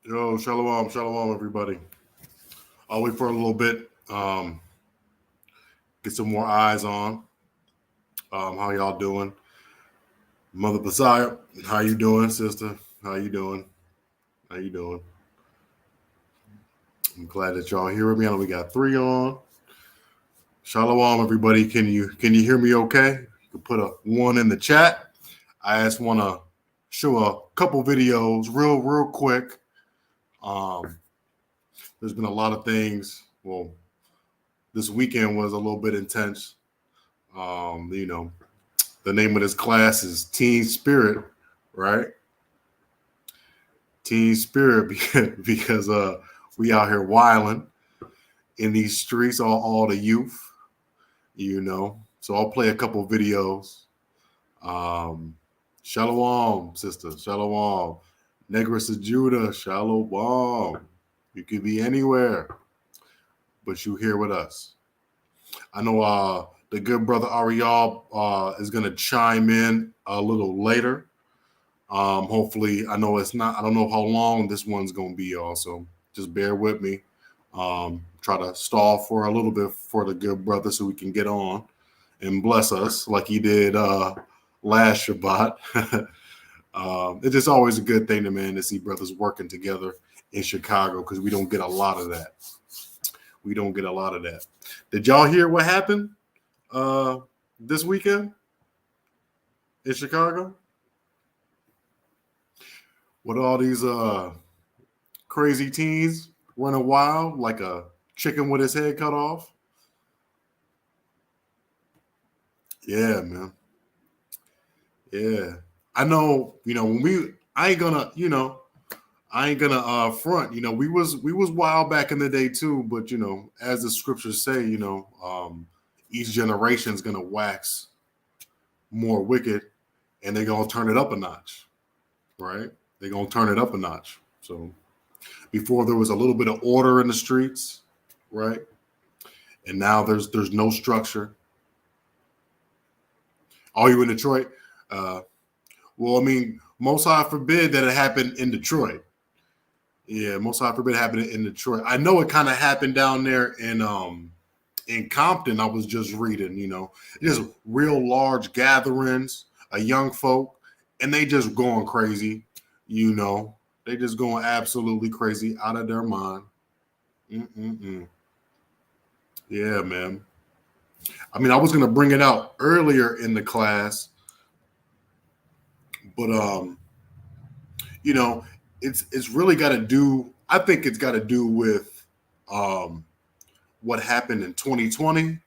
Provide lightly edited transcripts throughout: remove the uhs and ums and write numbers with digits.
Yo, shalom, shalom, everybody. I'll wait for a little bit. Get some more eyes on. How y'all doing? Mother Messiah, how you doing, sister? How you doing? How you doing? I'm glad that y'all here with me. I know we got three on. Shalom, everybody. Can you hear me? Okay. You can put a one in the chat. I just want to show a couple videos, real quick. There's been a lot of things. Well, this weekend was a little bit intense. You know, the name of this class is Teen Spirit, right? Teen Spirit because we out here wilding in these streets, all the youth, you know. So I'll play a couple videos. Shalawam, sister, Shalawam. Negress of Judah, Shalawam. You could be anywhere, but you here with us. I know the good brother Ariel is going to chime in a little later. Hopefully, I know it's not, I don't know how long this one's going to be, also. Just bear with me. Try to stall for a little bit for the good brother so we can get on and bless us like he did last Shabbat. It's just always a good thing, man, to see brothers working together in Chicago because we don't get a lot of that. We don't get a lot of that. Did y'all hear what happened this weekend in Chicago? With all these crazy teens running wild like a chicken with his head cut off? Yeah, man. Yeah. I know, when I ain't gonna front, we was wild back in the day too, but as the scriptures say, each generation is gonna wax more wicked and they're gonna turn it up a notch, right? They're gonna turn it up a notch. So before there was a little bit of order in the streets, right? And now there's no structure. Are you in Detroit? Well, I mean, most high forbid that it happened in Detroit. Yeah, most high forbid happened in Detroit. I know it kind of happened down there in Compton. I was just reading, just real large gatherings of young folk, and they just going crazy, They just going absolutely crazy, out of their mind. Yeah, man. I mean, I was gonna bring it out earlier in the class, but it's really got to do. I think it's got to do with what happened in 2020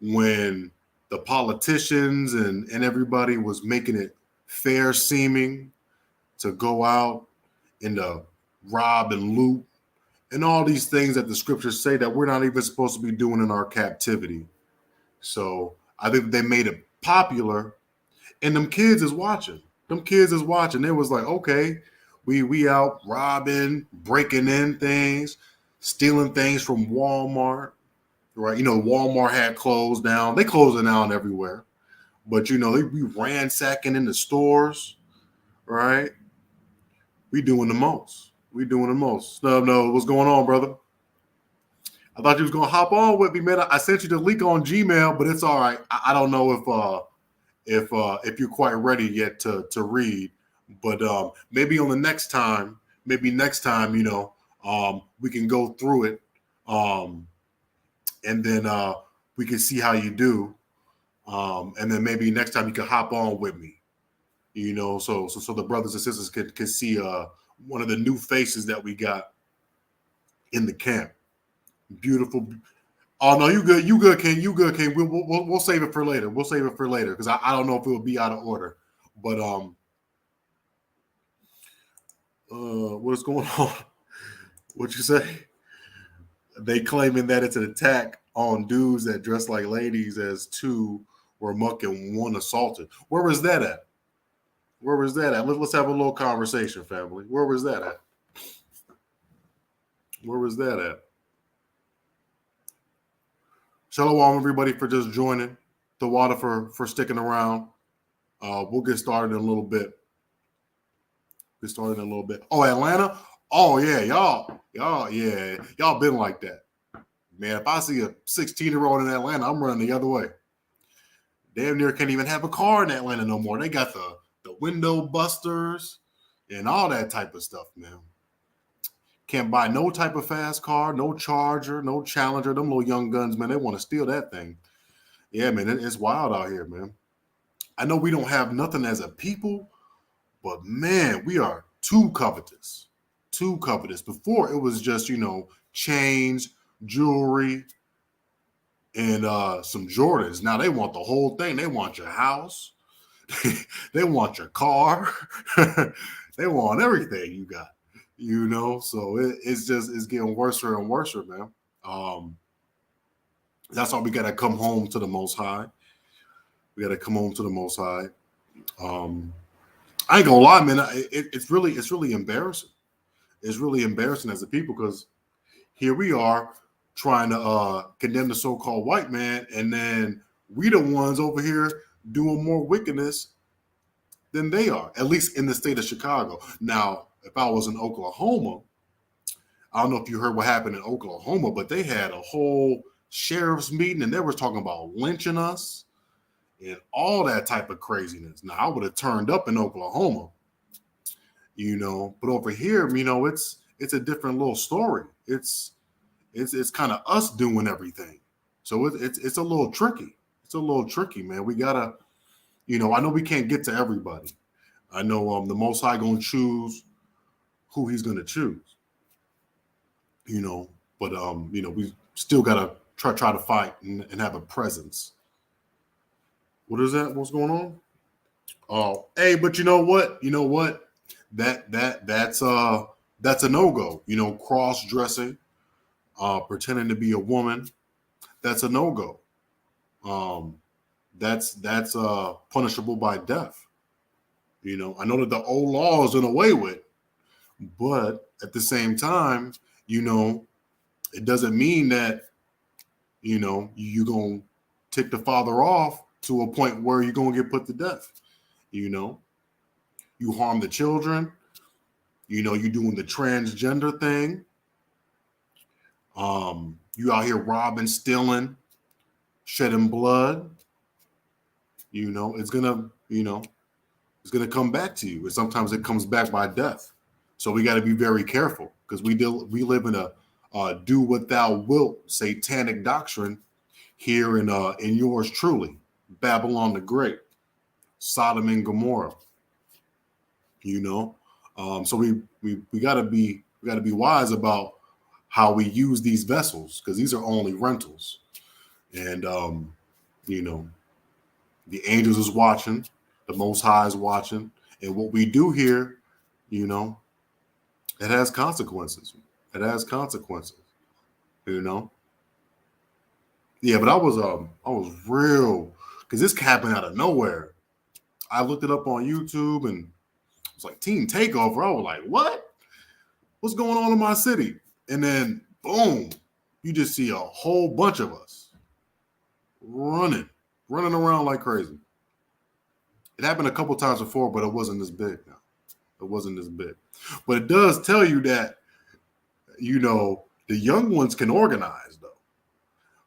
when the politicians and everybody was making it fair seeming to go out and to rob and loot and all these things that the scriptures say that we're not even supposed to be doing in our captivity. So I think they made it popular, and them kids is watching. It was like, okay, we out robbing, breaking in things, stealing things from Walmart, right? Walmart had closed down. They closed it down everywhere, but they be ransacking in the stores, right? We doing the most. Snub, no, what's going on, brother? I thought you was gonna hop on with me, man. I sent you the link on Gmail, but it's all right. I don't know if you're quite ready yet to read, but maybe on the next time, we can go through it, and then we can see how you do, and then maybe next time you can hop on with me, so the brothers and sisters can see one of the new faces that we got in the camp. Beautiful. Oh no, you good, King. We'll save it for later. Because I don't know if it will be out of order. But what is going on? What you say? They claiming that it's an attack on dudes that dress like ladies, as two were muck and one assaulted. Where was that at? Let's have a little conversation, family. Where was that at? Shalom, everybody, for just joining. The water for sticking around. We'll get started in a little bit. Oh, Atlanta. Oh yeah, y'all been like that. Man, if I see a 16-year-old in Atlanta, I'm running the other way. Damn near can't even have a car in Atlanta no more. They got the window busters and all that type of stuff, man. Can't buy no type of fast car, no Charger, no Challenger. Them little young guns, man, they want to steal that thing. Yeah, man, it's wild out here, man. I know we don't have nothing as a people, but man, we are too covetous. Too covetous. Before it was just, chains, jewelry, and some Jordans. Now they want the whole thing. They want your house. They want your car. They want everything you got. So it's getting worse and worse, man. That's why we gotta come home to the Most High. We gotta come home to the Most High. I ain't gonna lie, man. It's really embarrassing. It's really embarrassing as a people because here we are trying to condemn the so-called white man, and then we the ones over here doing more wickedness than they are, at least in the state of Chicago. Now, if I was in Oklahoma, I don't know if you heard what happened in Oklahoma, but they had a whole sheriff's meeting and they were talking about lynching us and all that type of craziness. Now, I would have turned up in Oklahoma, but over here, it's a different little story. It's kind of us doing everything. So it's a little tricky. It's a little tricky, man. We gotta, I know we can't get to everybody. I know the Most High gonna choose who He's gonna choose. But we still gotta try to fight and have a presence. What is that? What's going on? Oh, hey, but you know what? That's a no-go. Cross-dressing, pretending to be a woman, that's a no-go. That's punishable by death. I know that the old law is in away with, but at the same time, it doesn't mean that you're gonna tick the father off to a point where you're gonna get put to death. You harm the children. You're doing the transgender thing. You out here robbing, stealing, shedding blood. It's gonna come back to you, and sometimes it comes back by death. So we got to be very careful because we live in a do what thou wilt satanic doctrine here in yours truly, Babylon the Great, Sodom and Gomorrah. So we gotta be wise about how we use these vessels because these are only rentals, and the angels is watching, the Most High is watching, and what we do here, it has consequences. It has consequences. Yeah, but I was real because this happened out of nowhere. I looked it up on YouTube and it's like Team Takeover. I was like, what? What's going on in my city? And then boom, you just see a whole bunch of us running around like crazy. It happened a couple times before, but it wasn't this big now. It wasn't this big. But it does tell you that, the young ones can organize though,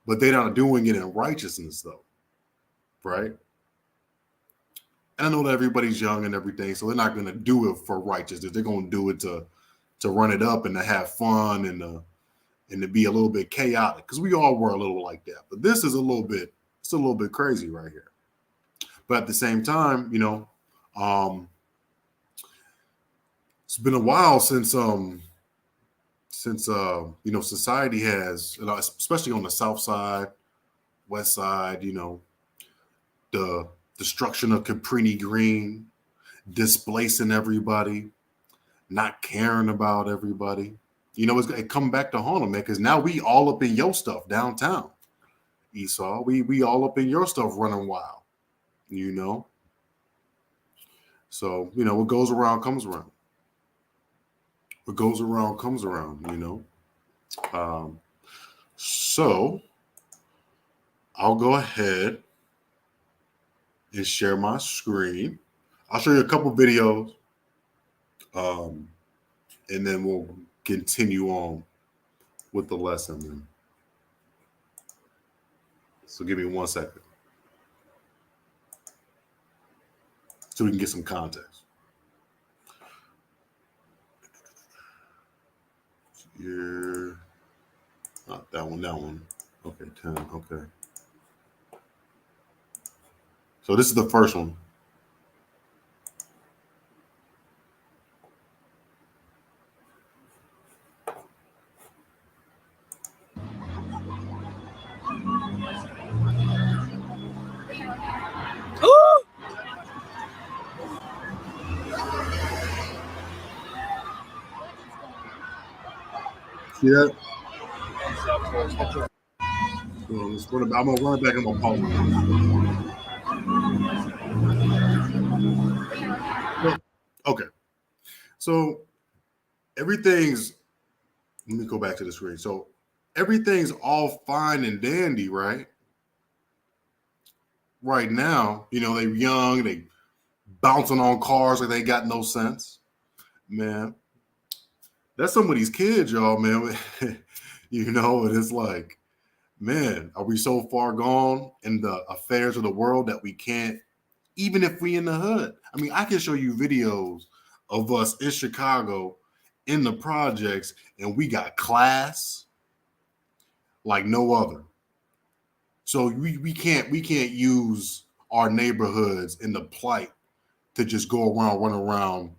but they're not doing it in righteousness though. Right? And I know that everybody's young and everything, so they're not going to do it for righteousness. They're going to do it to run it up and to have fun and to be a little bit chaotic because we all were a little like that. But this is a little bit crazy right here. But at the same time, it's been a while since society has, especially on the south side, west side, the destruction of Cabrini Green, displacing everybody, not caring about everybody. It come back to haunt them, man, because now we all up in your stuff downtown. Esau, we all up in your stuff running wild, So, what goes around comes around. What goes around comes around, So I'll go ahead and share my screen. I'll show you a couple videos. And and then we'll continue on with the lesson. Man. So give me 1 second so we can get some context. Here, not that one, that one. Okay, 10. Okay. So this is the first one. See that? I'm gonna run it back and I'm gonna pause. Okay. So everything's, let me go back to the screen. So everything's all fine and dandy, right? Right now, they're young, they bouncing on cars like they got no sense. Man, that's some of these kids, y'all, man. And it's like, man, are we so far gone in the affairs of the world that we can't, even if we in the hood? I mean, I can show you videos of us in Chicago in the projects, and we got class like no other. So we can't use our neighborhoods in the plight to just go around, run around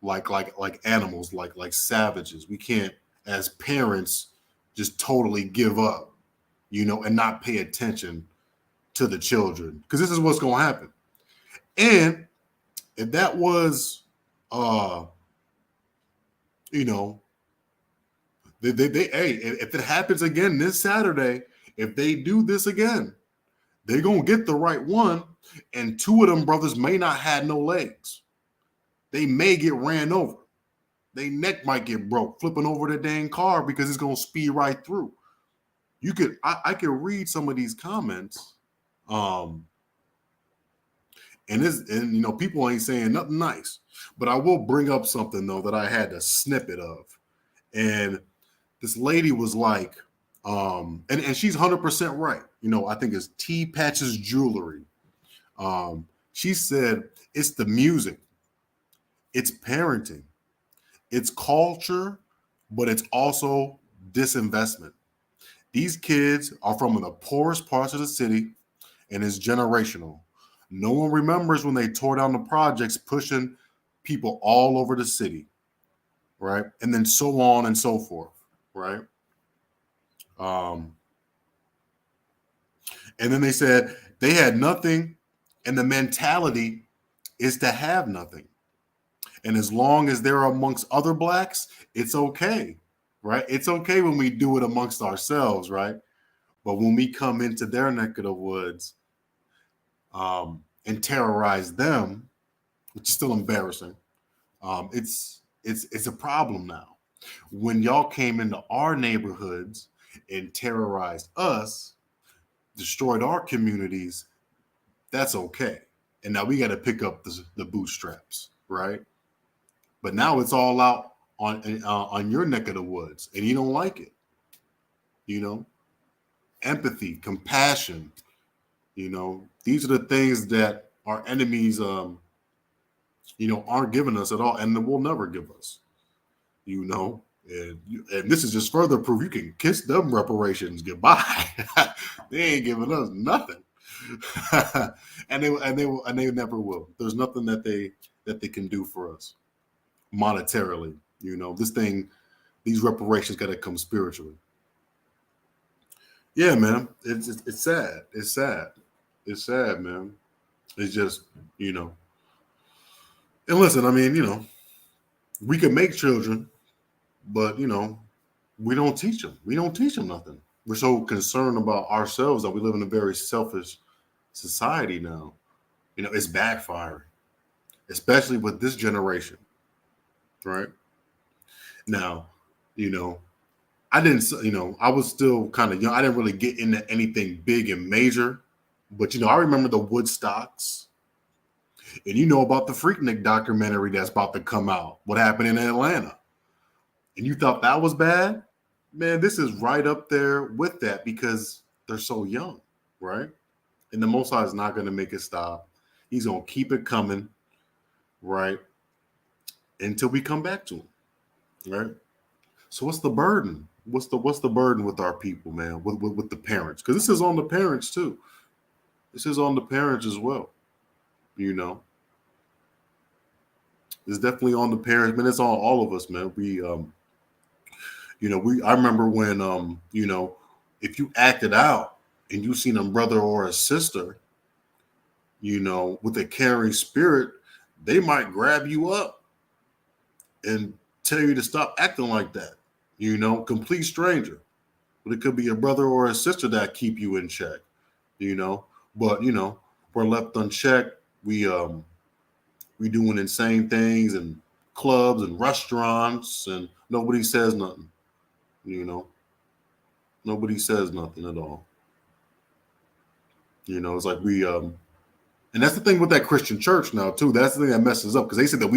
like animals, like savages. We can't, as parents, just totally give up, and not pay attention to the children, because this is what's going to happen. And if that was, hey, if it happens again this Saturday, if they do this again, they're going to get the right one. And 2 of them brothers may not have no legs. They may get ran over. Their neck might get broke, flipping over the dang car because it's going to speed right through. I could read some of these comments. And people ain't saying nothing nice, but I will bring up something though that I had a snippet of. And this lady was like, and she's 100% right. I think it's T Patches Jewelry. She said it's the music, it's parenting, it's culture, but it's also disinvestment. These kids are from the poorest parts of the city, and it's generational. No one remembers when they tore down the projects, pushing people all over the city, right? And then so on and so forth, right? And then they said they had nothing, and the mentality is to have nothing. And as long as they're amongst other blacks, it's okay, right? It's okay when we do it amongst ourselves, right? But when we come into their neck of the woods and terrorize them, which is still embarrassing, it's a problem now. When y'all came into our neighborhoods and terrorized us, destroyed our communities, that's okay. And now we got to pick up the bootstraps, right? But now it's all out on your neck of the woods, and you don't like it. Empathy, compassion. These are the things that our enemies, aren't giving us at all, and will never give us. And this is just further proof you can kiss them reparations goodbye. They ain't giving us nothing. and they never will. There's nothing that they can do for us monetarily. These reparations got to come spiritually. Yeah, man, it's sad. It's sad. It's sad, man. It's just, and listen, I mean, we can make children, but we don't teach them. We don't teach them nothing. We're so concerned about ourselves that we live in a very selfish society now. It's backfiring, especially with this generation, right? Now, I didn't, I was still kind of young. I didn't really get into anything big and major, but I remember the Woodstocks. And you know about the Freaknik documentary that's about to come out. What happened in Atlanta? And you thought that was bad? Man, this is right up there with that because they're so young, right? And the Most High is not going to make it stop. He's going to keep it coming, right? Until we come back to him, right? So what's the burden? What's the burden with our people, man? With the parents? Because this is on the parents too. This is on the parents as well. You know, it's definitely on the parents, man. It's on all of us, man. I remember when, if you acted out and you seen a brother or a sister, with a caring spirit, they might grab you up and tell you to stop acting like that. Complete stranger. But it could be a brother or a sister that keep you in check, But, we're left unchecked. We doing insane things in clubs and restaurants, and nobody says nothing. Nobody says nothing at all. It's like and that's the thing with that Christian church now too. That's the thing that messes up because they said that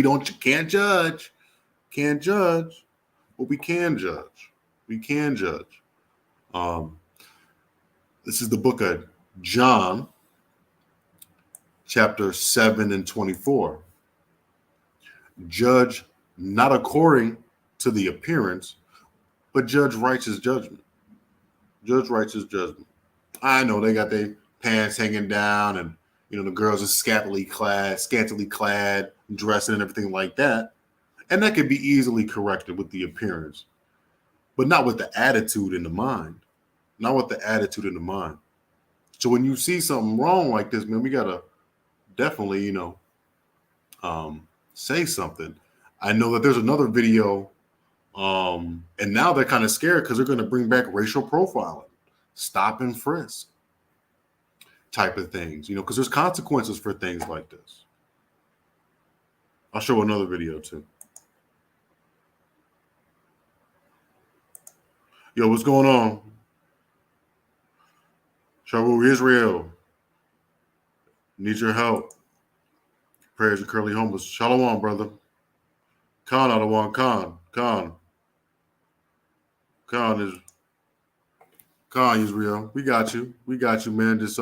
can't judge, but we can judge. We can judge. This is the book of John, chapter 7 and 24. Judge not according to the appearance, but judge righteous judgment. Judge righteous judgment. I know they got their pants hanging down and the girls are scantily clad, dressing and everything like that. And that could be easily corrected with the appearance, but not with the attitude in the mind. Not with the attitude in the mind. So when you see something wrong like this, man, we gotta definitely, say something. I know that there's another video, and now they're kind of scared because they're going to bring back racial profiling, stop and frisk type of things, because there's consequences for things like this. I'll show another video too. Yo, what's going on? Shalawam, Israel. Need your help. Prayers are currently homeless. Shalawam, brother. Khan Adawan, Khan Israel. We got you, man. Just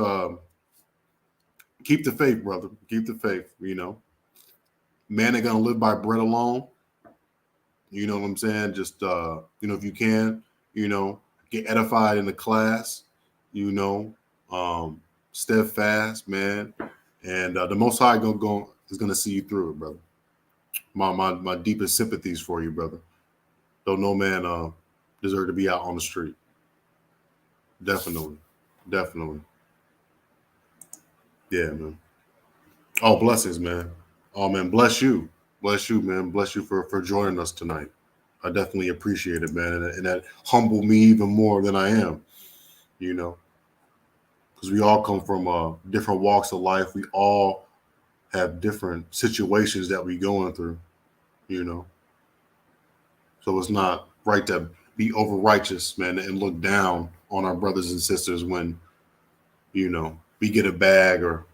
keep the faith, brother. Keep the faith. Man ain't gonna live by bread alone. You know what I'm saying? Just if you can, get edified in the class. Steadfast, man. And the Most High is gonna see you through it, brother. My deepest sympathies for you, brother. Don't no man deserve to be out on the street. Definitely. Yeah, man. Oh, blessings, man. Oh, man, bless you, man. Bless you for joining us tonight. I definitely appreciate it, man, and that humbled me even more than I am. Because we all come from different walks of life. We all have different situations that we going through. So it's not right to be over righteous, man, and look down on our brothers and sisters when, we get a bag or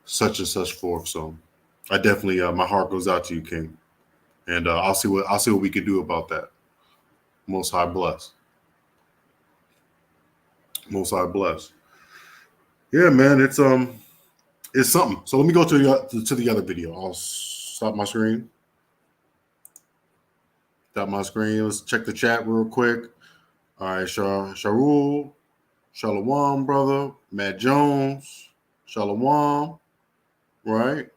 such and such forth. So I definitely, my heart goes out to you, King. And I'll see what we can do about that. Most High bless. Most High bless. Yeah, man, it's something. So let me go to the other video. I'll stop my screen. Let's check the chat real quick. All right, Sharul, Shalawam, brother. Matt Jones, Shalawam, right?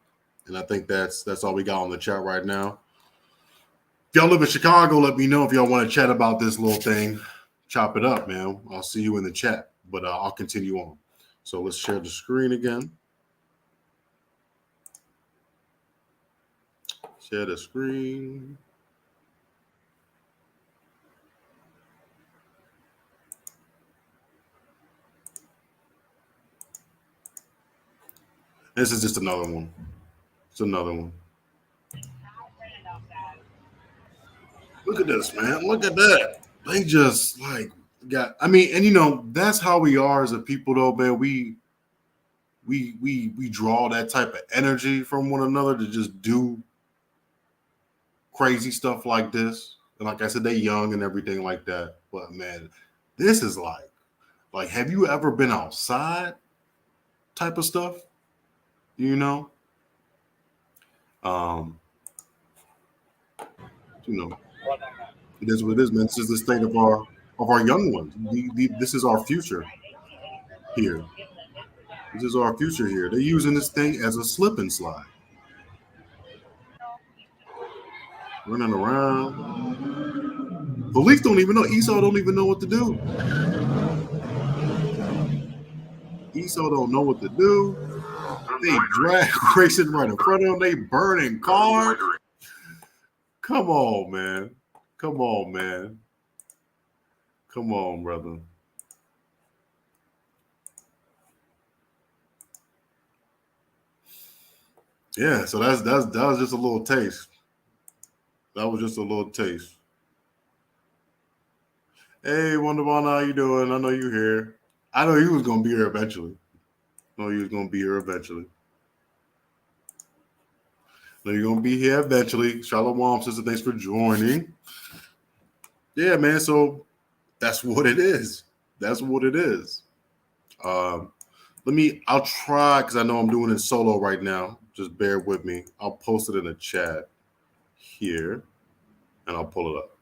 And I think that's all we got on the chat right now. If y'all live in Chicago, let me know if y'all want to chat about this little thing. Chop it up, man. I'll see you in the chat, but I'll continue on. So let's share the screen again. Share the screen. This is just another one. It's another one. Look at this, man. Look at that. They just that's how we are as a people, though, man. we draw that type of energy from one another to just do crazy stuff like this. And like I said, they young and everything like that. But man, this is like have you ever been outside type of stuff? You know? Um, you know, it is what it is, man. This is the state of our young ones. This is our future here. This is our future here. They're using this thing as a slip and slide, running around. Police don't even know. Esau don't even know what to do. Esau don't know what to do. They drag racing right in front of them. They burning cars. Come on, man. Come on, man. Come on, brother. Yeah, so that was just a little taste. That was just a little taste. Hey, Wonderbound, how you doing? I know you here. I know you was gonna be here eventually. I know you was gonna be here eventually. I know you're gonna be here eventually. Shalawam, sister, thanks for joining. Yeah, man. So that's what it is. That's what it is. I'll try because I know I'm doing it solo right now. Just bear with me. I'll post it in the chat here and I'll pull it up.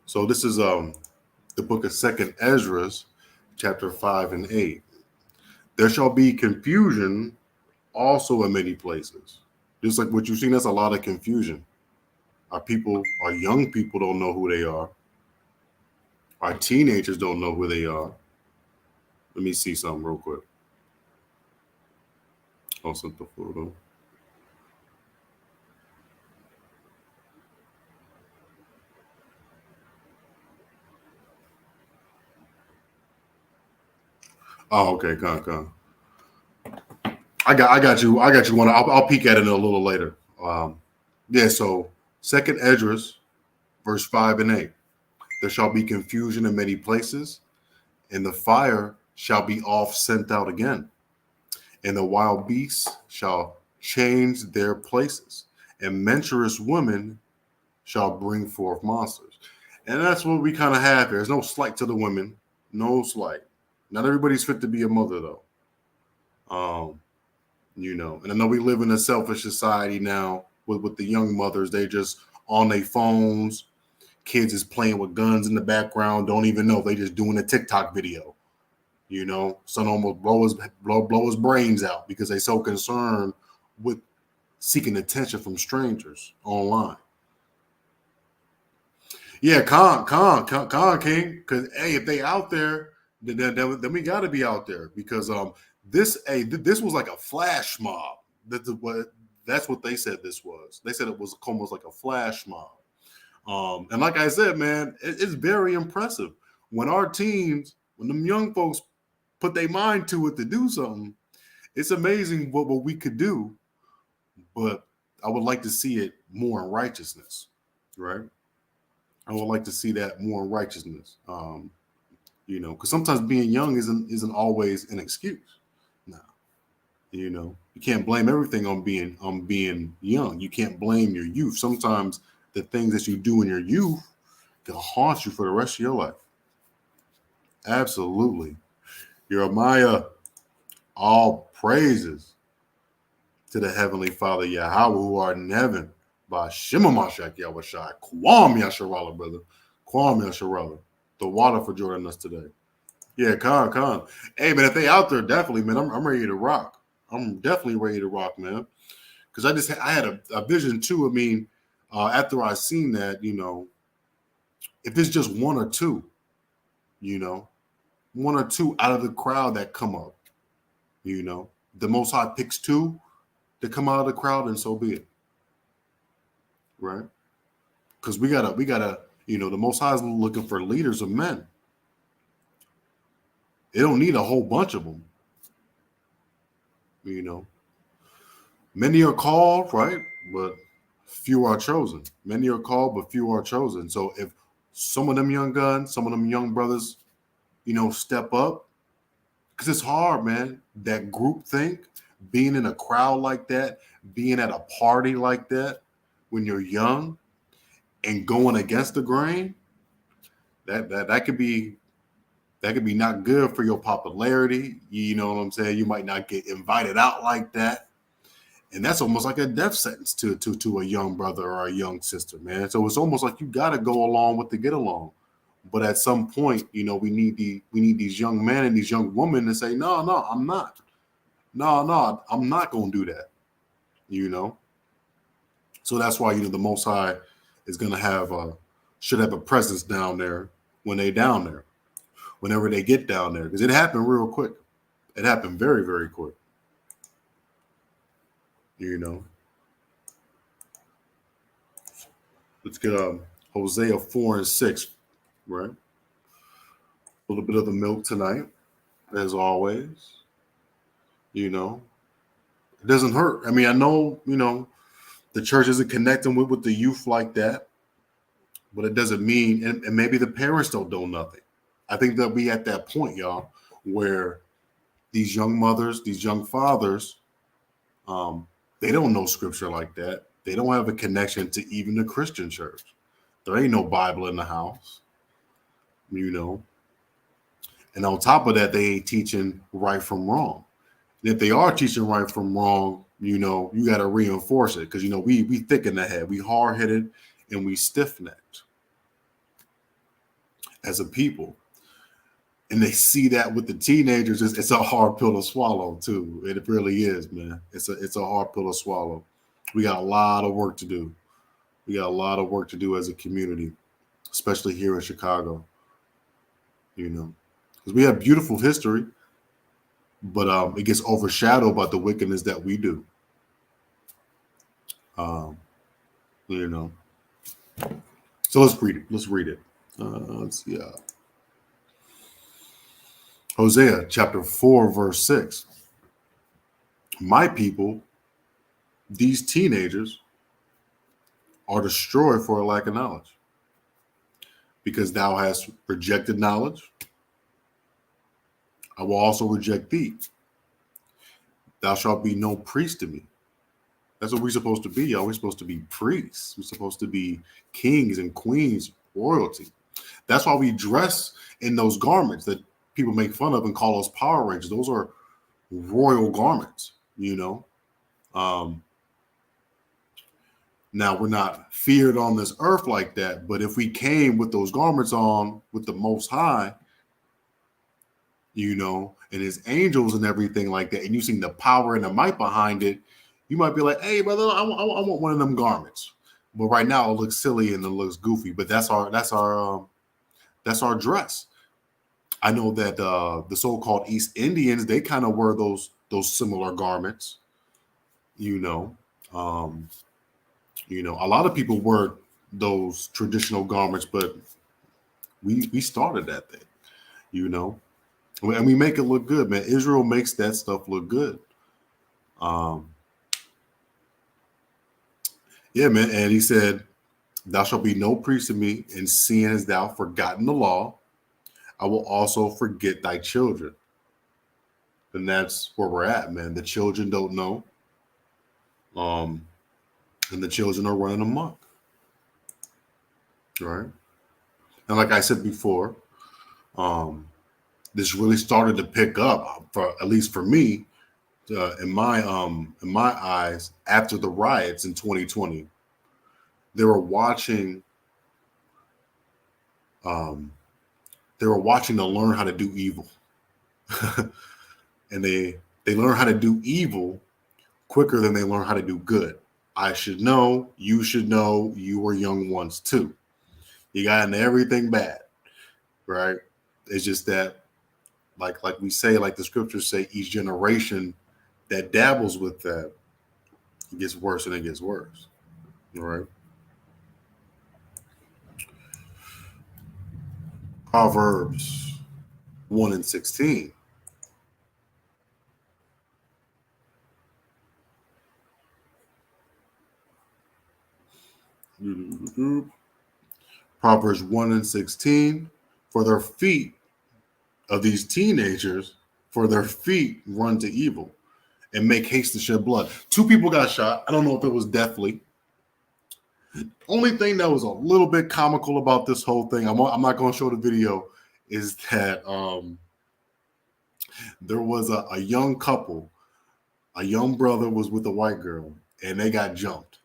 So this is the book of Second Ezra, chapter 5 and 8. There shall be confusion also in many places. Just like what you've seen, that's a lot of confusion. Our young people don't know who they are. Our teenagers don't know who they are. Let me see something real quick. I'll send the photo. Oh, okay, come. I got you. One. I'll peek at it a little later. Yeah. So Second Ezra, verse 5 and 8. There shall be confusion in many places, and the fire shall be oft sent out again, and the wild beasts shall change their places, and mentorous women shall bring forth monsters. And that's what we kind of have here. There's no slight to the women, no slight. Not everybody's fit to be a mother, though. And I know we live in a selfish society now with the young mothers. They just on their phones. Kids is playing with guns in the background. Don't even know they just doing a TikTok video. Son almost blow his brains out because they so concerned with seeking attention from strangers online. Yeah, Con King. Because hey, if they out there, then we got to be out there because this was like a flash mob. That's what they said this was. They said it was almost like a flash mob. And like I said, man, it's very impressive when them young folks put their mind to it to do something. It's amazing what we could do, but I would like to see it more in righteousness, right? I would like to see that more in righteousness, because sometimes being young isn't always an excuse. Now, you can't blame everything on being young. You can't blame your youth. Sometimes the things that you do in your youth can haunt you for the rest of your life. Absolutely. Jeremiah, all praises to the Heavenly Father, Yahweh, who art in heaven, by Shema Mashak Yahushai, Kwam Yasharala, brother. Kwam Yasharala. The water for joining us today. Yeah, Con. Hey, man, if they out there, definitely, man, I'm ready to rock. I'm definitely ready to rock, man. Because I had a vision, too. I mean, after I seen that, if it's just one or two out of the crowd that come up, the Most High picks two to come out of the crowd, and so be it, right? Because we gotta, the Most High is looking for leaders of men. It don't need a whole bunch of them, Many are called, right? But few are chosen. Many are called, but few are chosen. So if some of them young guns, some of them young brothers, step up, Because it's hard, man. That group think, being in a crowd like that, being at a party like that when you're young and going against the grain, that could be not good for your popularity. You know what I'm saying? You might not get invited out like that. And that's almost like a death sentence to a young brother or a young sister, man. So it's almost like you got to go along with the get along. But at some point, we need these young men and these young women to say, no, I'm not. No, I'm not going to do that. So that's why, the Most High is going to should have a presence down there when they down there, whenever they get down there. Because it happened real quick. It happened very, very quick. Let's get Hosea 4 and 6, right? A little bit of the milk tonight, as always. It doesn't hurt. I mean, I know, the church isn't connecting with the youth like that, but it doesn't mean, and maybe the parents don't know nothing. I think they'll be at that point, y'all, where these young mothers, these young fathers, they don't know scripture like that. They don't have a connection to even the Christian church. There ain't no Bible in the house, And on top of that, they ain't teaching right from wrong. And if they are teaching right from wrong, you got to reinforce it because, we thick in the head. We hard-headed and we stiff-necked as a people. And they see that with the teenagers. It's a hard pill to swallow, too. It really is, man. It's a hard pill to swallow. We got a lot of work to do. We got a lot of work to do as a community, especially here in Chicago, because we have beautiful history, but it gets overshadowed by the wickedness that we do. So let's read it. Let's see. Hosea chapter 4, verse 6. My people, these teenagers, are destroyed for a lack of knowledge. Because thou hast rejected knowledge, I will also reject thee. Thou shalt be no priest to me. That's what we're supposed to be, y'all. We're supposed to be priests. We're supposed to be kings and queens, royalty. That's why we dress in those garments that people make fun of and call us Power Rangers. Those are royal garments, Now, we're not feared on this earth like that, but if we came with those garments on with the Most High, and his angels and everything like that, and you seen the power and the might behind it, you might be like, hey, brother, I want one of them garments. But right now it looks silly and it looks goofy, but that's our dress. I know that the so-called East Indians, they kind of wear those similar garments, a lot of people wear those traditional garments, but we started that thing, and we make it look good, man. Israel makes that stuff look good. Yeah, man. And he said, thou shalt be no priest to me, and seeing as thou forgotten the law, I will also forget thy children. And that's where we're at, man. The children don't know. And the children are running amok. Right? And like I said before, this really started to pick up, at least for me, in my eyes, after the riots in 2020. They were watching to learn how to do evil. And they learn how to do evil quicker than they learn how to do good. I should know, you were young ones too. You got into everything bad, right? It's just that, like we say, like the scriptures say, each generation that dabbles with that, it gets worse and it gets worse. All right. Proverbs 1 and 16. Proverbs 1 and 16. For their feet of these teenagers for their feet run to evil and make haste to shed blood. 2 people got shot. I don't know if it was deathly. Only thing that was a little bit comical about this whole thing, I'm not going to show the video, is that there was a young couple. A young brother was with a white girl, and they got jumped.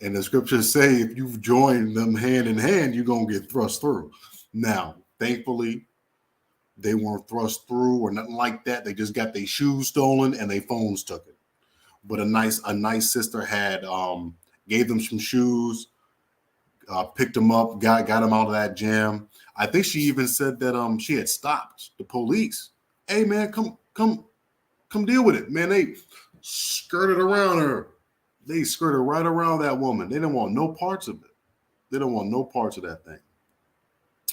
And the scriptures say if you've joined them hand in hand, you're going to get thrust through. Now, thankfully, they weren't thrust through or nothing like that. They just got their shoes stolen and their phones took it. But a nice sister had gave them some shoes, picked them up, got them out of that jam. I think she even said that she had stopped the police. Hey man, come deal with it, man. They skirted around her. They skirted right around that woman. They didn't want no parts of it. They don't want no parts of that thing.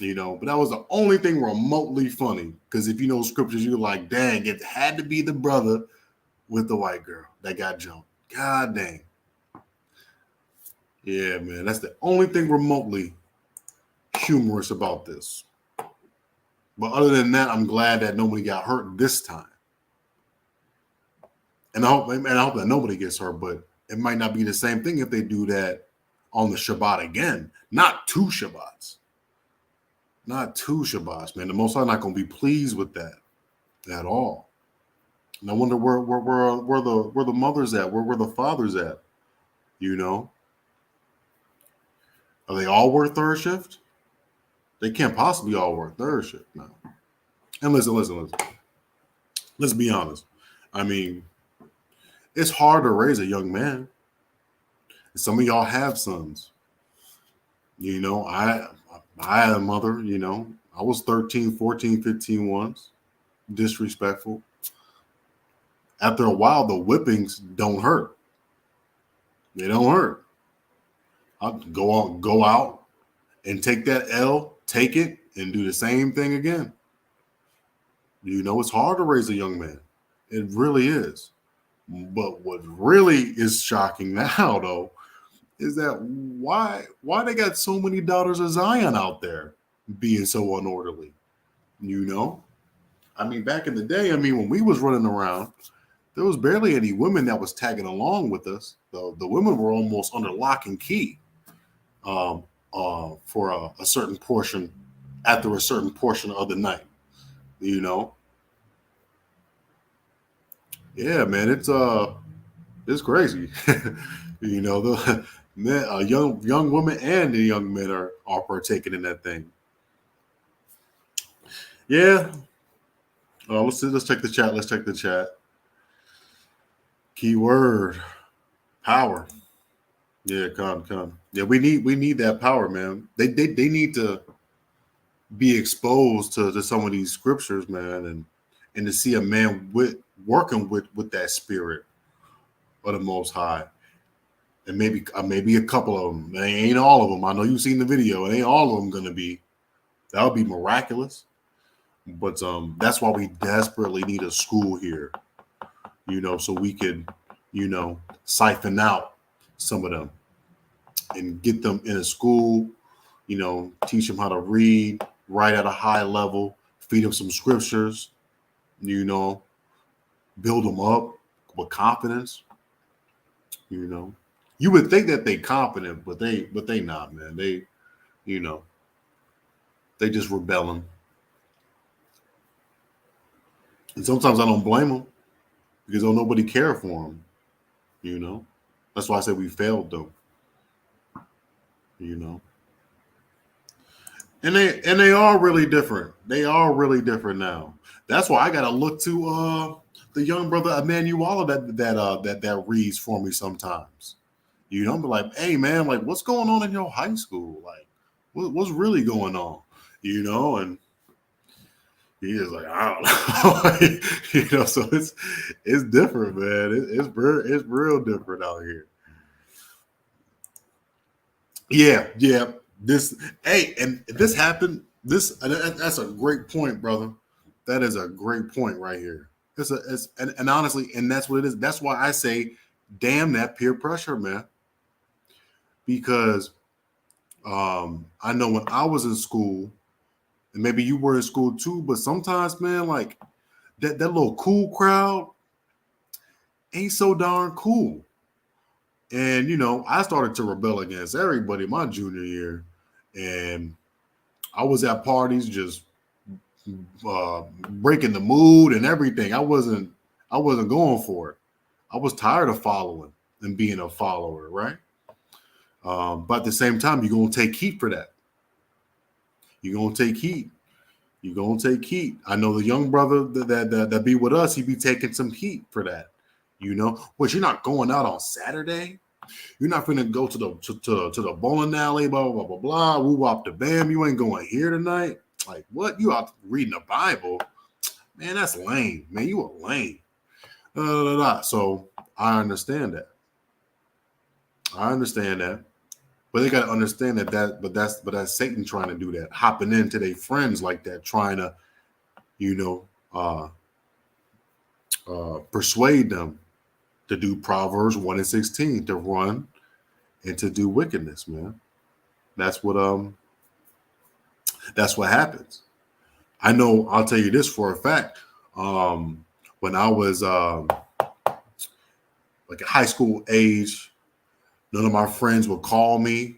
You know, but that was the only thing remotely funny. Because if you know scriptures, you're like, dang, it had to be the brother with the white girl that got jumped. God dang. Yeah, man. That's the only thing remotely humorous about this. But other than that, I'm glad that nobody got hurt this time. And I hope that nobody gets hurt, but it might not be the same thing if they do that on the Shabbat again. Not 2 Shabbats. Not 2 Shabbats, man. The Most High not going to be pleased with that at all. And I wonder where the mothers at, where the fathers at, you know? Are they all work 3rd shift? They can't possibly all work 3rd shift now. And listen. Let's be honest. I mean, it's hard to raise a young man. Some of y'all have sons. You know, I had a mother, you know. I was 13, 14, 15 once. Disrespectful. After a while, the whippings don't hurt. They don't hurt. I'll go out and take that L, take it, and do the same thing again. You know, it's hard to raise a young man. It really is. But what really is shocking now, though, is that why they got so many daughters of Zion out there being so unorderly? You know? I mean, back in the day, when we was running around, there was barely any women that was tagging along with us. The women were almost under lock and key for a certain portion, after a certain portion of the night. You know? Yeah, man, it's crazy. You know, the men, young women and the young men are partaking in that thing. Yeah. Let's check the chat. Let's check the chat. Keyword power. Yeah, come. Yeah, we need that power, man. They need to be exposed to some of these scriptures, man, and to see a man working with that spirit of the Most High. And maybe a couple of them. They ain't all of them. I know you've seen the video. It ain't all of them gonna be. That would be miraculous. But that's why we desperately need a school here. You know, so we could, you know, siphon out some of them and get them in a school. You know, teach them how to read, write at a high level, feed them some scriptures. You know, build them up with confidence. You know. You would think that they confident, but they not, man. They, you know, they just rebelling. And sometimes I don't blame them because don't nobody care for them. You know, that's why I say we failed though. You know, and they are really different. They are really different now. That's why I gotta look to the young brother Emmanuel that reads for me sometimes. You know, be like, hey man, like what's going on in your high school? Like, what's really going on? You know, and he is like, I don't know. You know, so it's different, man. It's real different out here. Yeah. And this happened. That's a great point, brother. That is a great point right here. And honestly, and that's what it is. That's why I say, damn that peer pressure, man. Because I know when I was in school, and maybe you were in school too, but sometimes, man, like that little cool crowd ain't so darn cool. And, I started to rebel against everybody my junior year. And I was at parties just breaking the mood and everything. I wasn't going for it. I was tired of following and being a follower, right? But at the same time, you're going to take heat for that. You're going to take heat. You're going to take heat. I know the young brother that be with us, he be taking some heat for that. But you're not going out on Saturday. You're not finna go to the bowling alley, blah, blah, blah, blah, woo wop the bam. You ain't going here tonight. Like, what? You out reading the Bible? Man, that's lame. Man, you a lame. So I understand that. But they gotta understand but that's Satan trying to do that, hopping into their friends like that, trying to, persuade them to do Proverbs 1:16, to run and to do wickedness, man. That's what happens. I know, I'll tell you this for a fact. When I was like high school age, none of my friends would call me.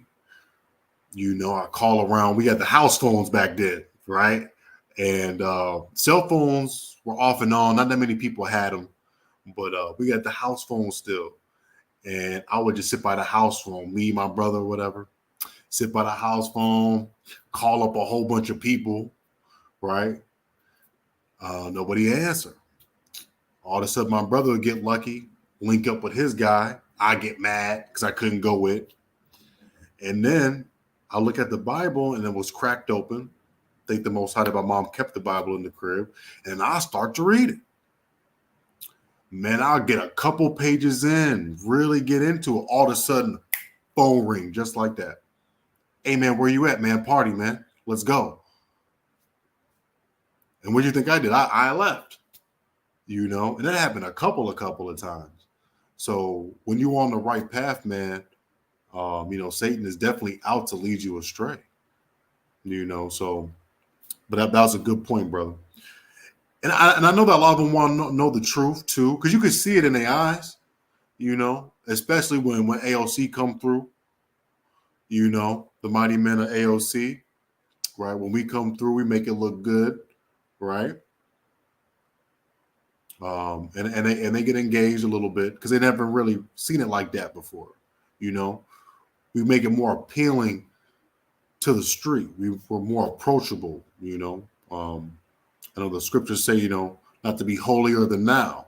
I call around. We had the house phones back then, right? And cell phones were off and on. Not that many people had them, but we got the house phone still. And I would just sit by the house phone, me, my brother, whatever, sit by the house phone, call up a whole bunch of people, right? Nobody answer. All of a sudden, my brother would get lucky, link up with his guy. I get mad because I couldn't go with. And then I look at the Bible and it was cracked open. Thank the Most High that my mom kept the Bible in the crib. And I start to read it. Man, I'll get a couple pages in, really get into it. All of a sudden, phone ring just like that. Hey, man, where you at, man? Party, man. Let's go. And what do you think I did? I left, and that happened a couple of times. So when you're on the right path, man, Satan is definitely out to lead you astray, so, but that was a good point, brother. And I know that a lot of them want to know the truth too, because you can see it in their eyes, especially when A.O.C come through, the mighty men of A.O.C, right? When we come through, we make it look good, right? And they get engaged a little bit because they never really seen it like that before, We make it more appealing to the street. We're more approachable, I know the scriptures say, not to be holier than thou,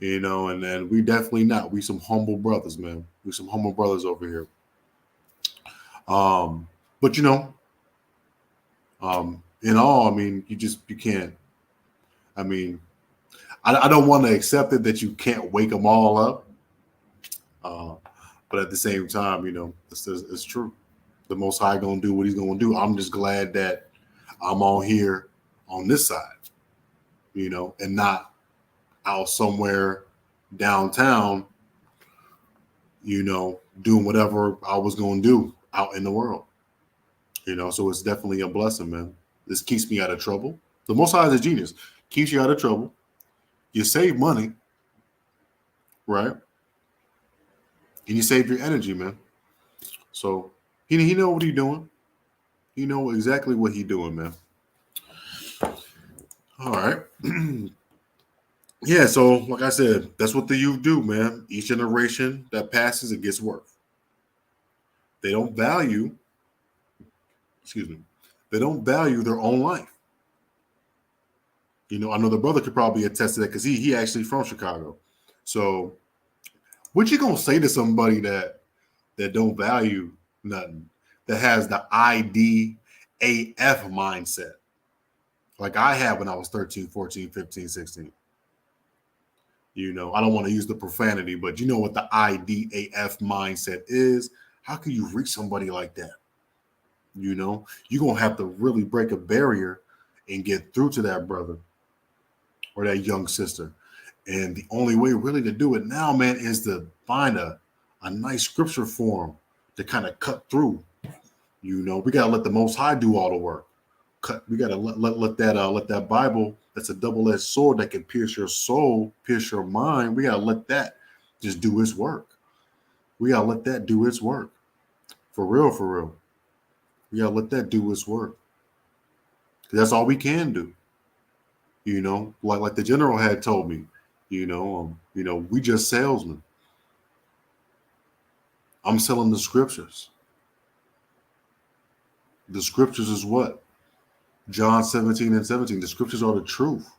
and then we definitely not. We some humble brothers, man. We some humble brothers over here. But in all, I mean, you can't. I mean, I don't want to accept it that you can't wake them all up. But at the same time, it's true. The Most High gonna do what He's gonna do. I'm just glad that I'm on here on this side, and not out somewhere downtown, doing whatever I was gonna do out in the world. So it's definitely a blessing, man. This keeps me out of trouble. The Most High is a genius. Keeps you out of trouble. You save money, right? And you save your energy, man. So he know what he's doing. He know exactly what he's doing, man. All right. Yeah, so like I said, that's what the youth do, man. Each generation that passes, it gets worse. They don't value, they don't value their own life. I know the brother could probably attest to that because he actually from Chicago. So what you gonna say to somebody that don't value nothing, that has the IDAF mindset like I had when I was 13, 14, 15, 16? I don't want to use the profanity, but you know what the IDAF mindset is. How can you reach somebody like that? You're going to have to really break a barrier and get through to that brother or that young sister. And the only way really to do it now, man, is to find a nice scripture form to kind of cut through. We got to let the Most High do all the work. We gotta let that Bible, that's a double-edged sword that can pierce your soul, pierce your mind. We gotta let that just do its work. We gotta let that do its work. For real, for real. We gotta let that do its work. That's all we can do. Like the general had told me, we just salesmen. I'm selling the scriptures. The scriptures is what? John 17:17. The scriptures are the truth.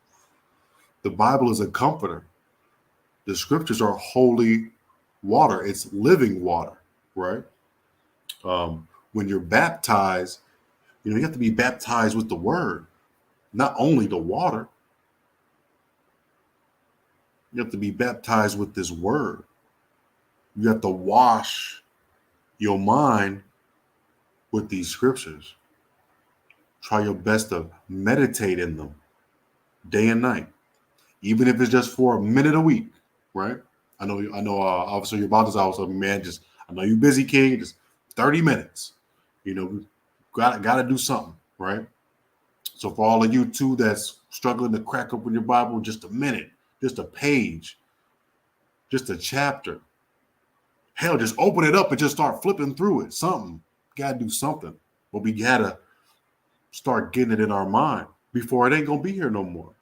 The Bible is a comforter. The scriptures are holy water. It's living water, right? When you're baptized, you have to be baptized with the word, not only the water. You have to be baptized with this word. You have to wash your mind with these scriptures. Try your best to meditate in them day and night, even if it's just for a minute a week, right? I know. Officer, your boss is also, man. I know you're busy, King. Just 30 minutes. Gotta do something, right? So for all of you too that's struggling to crack open your Bible, just a minute, just a page, just a chapter. Hell, just open it up and just start flipping through it. Something. Gotta do something. But we gotta start getting it in our mind before it ain't gonna be here no more.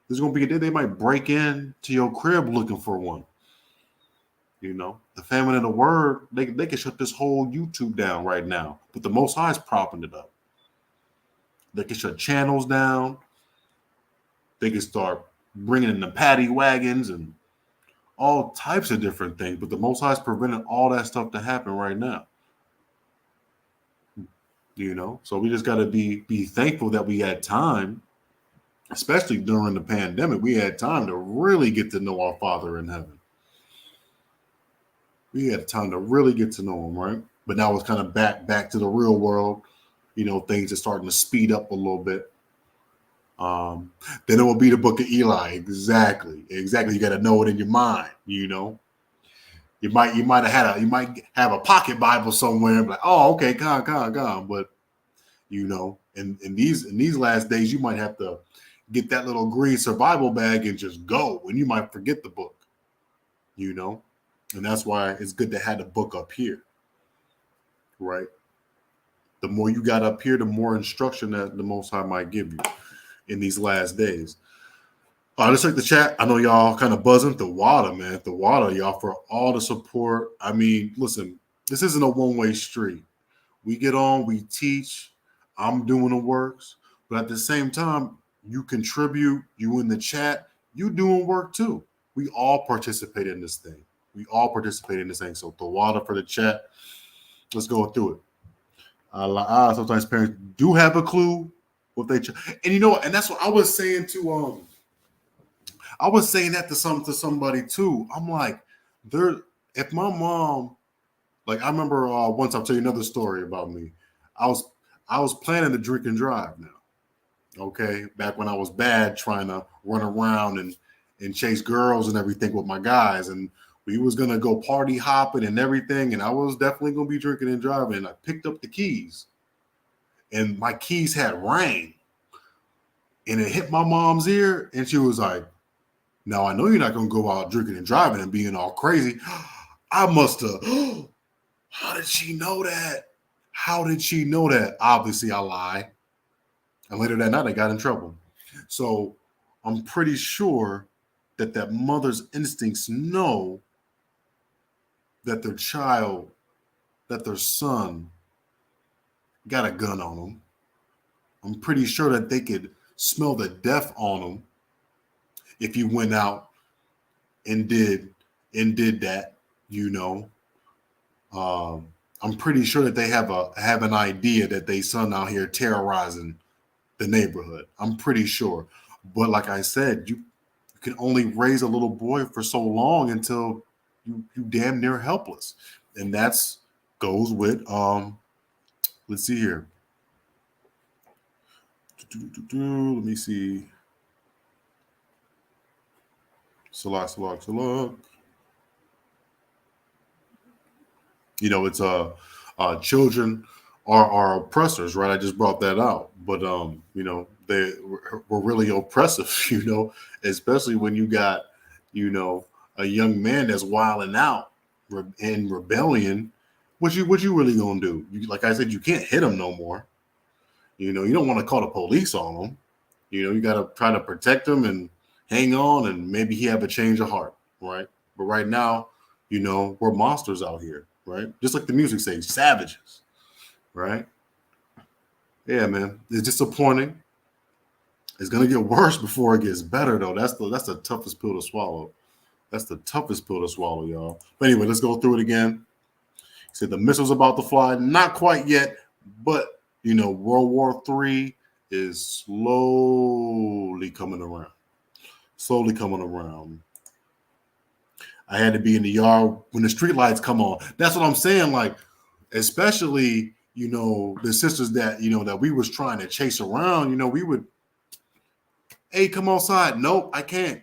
There's gonna be a day they might break in to your crib looking for one. The famine of the word, they can shut this whole YouTube down right now. But the Most High is propping it up. They can shut channels down. They can start bringing in the paddy wagons and all types of different things. But the Most High is preventing all that stuff to happen right now. So we just got to be thankful that we had time, especially during the pandemic. We had time to really get to know our Father in heaven. We had time to really get to know him, right? But now it's kind of back to the real world. Things are starting to speed up a little bit. Then it will be the book of Eli. Exactly. You got to know it in your mind. You might have a pocket Bible somewhere, like, oh, okay, gone. But in these last days, you might have to get that little green survival bag and just go, and you might forget the book. And that's why it's good to have the book up here, right? The more you got up here, the more instruction that the Most High might give you in these last days. Let's check the chat. I know y'all kind of buzzing. The water, man. The water, y'all, for all the support. I mean, listen, this isn't a one-way street. We get on, we teach. I'm doing the works. But at the same time, you contribute. You in the chat. You doing work too. We all participate in this thing. So the water for the chat. Let's go through it. Sometimes parents do have a clue what they and that's what I was saying to I was saying that to somebody too. I'm like, if my mom, like, I remember once, I'll tell you another story about me. I was planning to drink and drive now. Okay, back when I was bad, trying to run around and chase girls and everything with my guys, and we was gonna go party hopping and everything, and I was definitely gonna be drinking and driving. And I picked up the keys, and my keys had rang, and it hit my mom's ear, and she was like, "Now I know you're not gonna go out drinking and driving and being all crazy." I must have. How did she know that? Obviously, I lied. And later that night, I got in trouble. So I'm pretty sure that mother's instincts know that their child, that their son got a gun on them. I'm pretty sure that they could smell the death on them if you went out and did that, I'm pretty sure that they have an idea that they son out here terrorizing the neighborhood. I'm pretty sure. But like I said, you can only raise a little boy for so long until you damn near helpless. And that's goes with let's see here. Let me see. Salak. It's children our oppressors, right? I just brought that out, but they were really oppressive, especially when you got, a young man that's wilding out in rebellion. What you really gonna do? Like I said, you can't hit him no more. You don't want to call the police on him. You got to try to protect him and hang on, and maybe he have a change of heart, right? But right now, we're monsters out here, right? Just like the music says, savages, right? Yeah, man. It's disappointing. It's gonna get worse before it gets better, though. That's the toughest pill to swallow. That's the toughest pill to swallow, y'all. But anyway, let's go through it again. He said the missile's about to fly. Not quite yet, but World War III is slowly coming around. Slowly coming around. I had to be in the yard when the street lights come on. That's what I'm saying. Like, especially, the sisters that, that we was trying to chase around, we would, hey, come outside. Nope, I can't.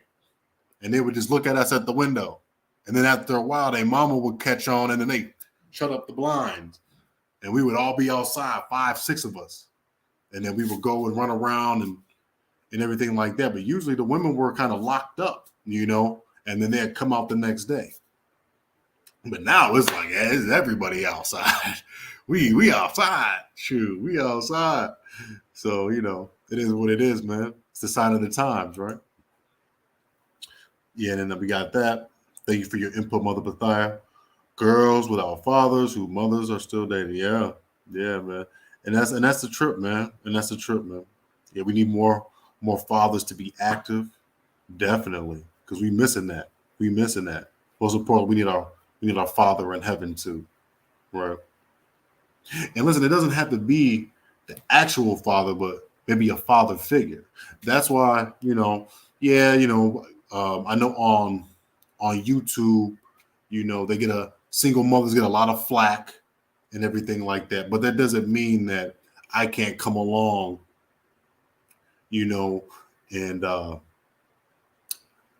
And they would just look at us at the window. And then after a while, their mama would catch on, and then they shut up the blinds. And we would all be outside, 5, 6 of us. And then we would go and run around and everything like that. But usually the women were kind of locked up, and then they'd come out the next day. But now it's like, it's everybody outside. we outside. Shoot, we outside. So, it is what it is, man. It's the sign of the times, right? Yeah, and then we got that. Thank you for your input, Mother Bethia. Girls without fathers whose mothers are still dating. Yeah, man. And that's the trip, man. Yeah, we need more fathers to be active, definitely, because we missing that. Most importantly, we need our Father in heaven too, right? And listen, it doesn't have to be the actual father, but maybe a father figure. That's why, I know on YouTube, they get single mothers get a lot of flack and everything like that. But that doesn't mean that I can't come along, and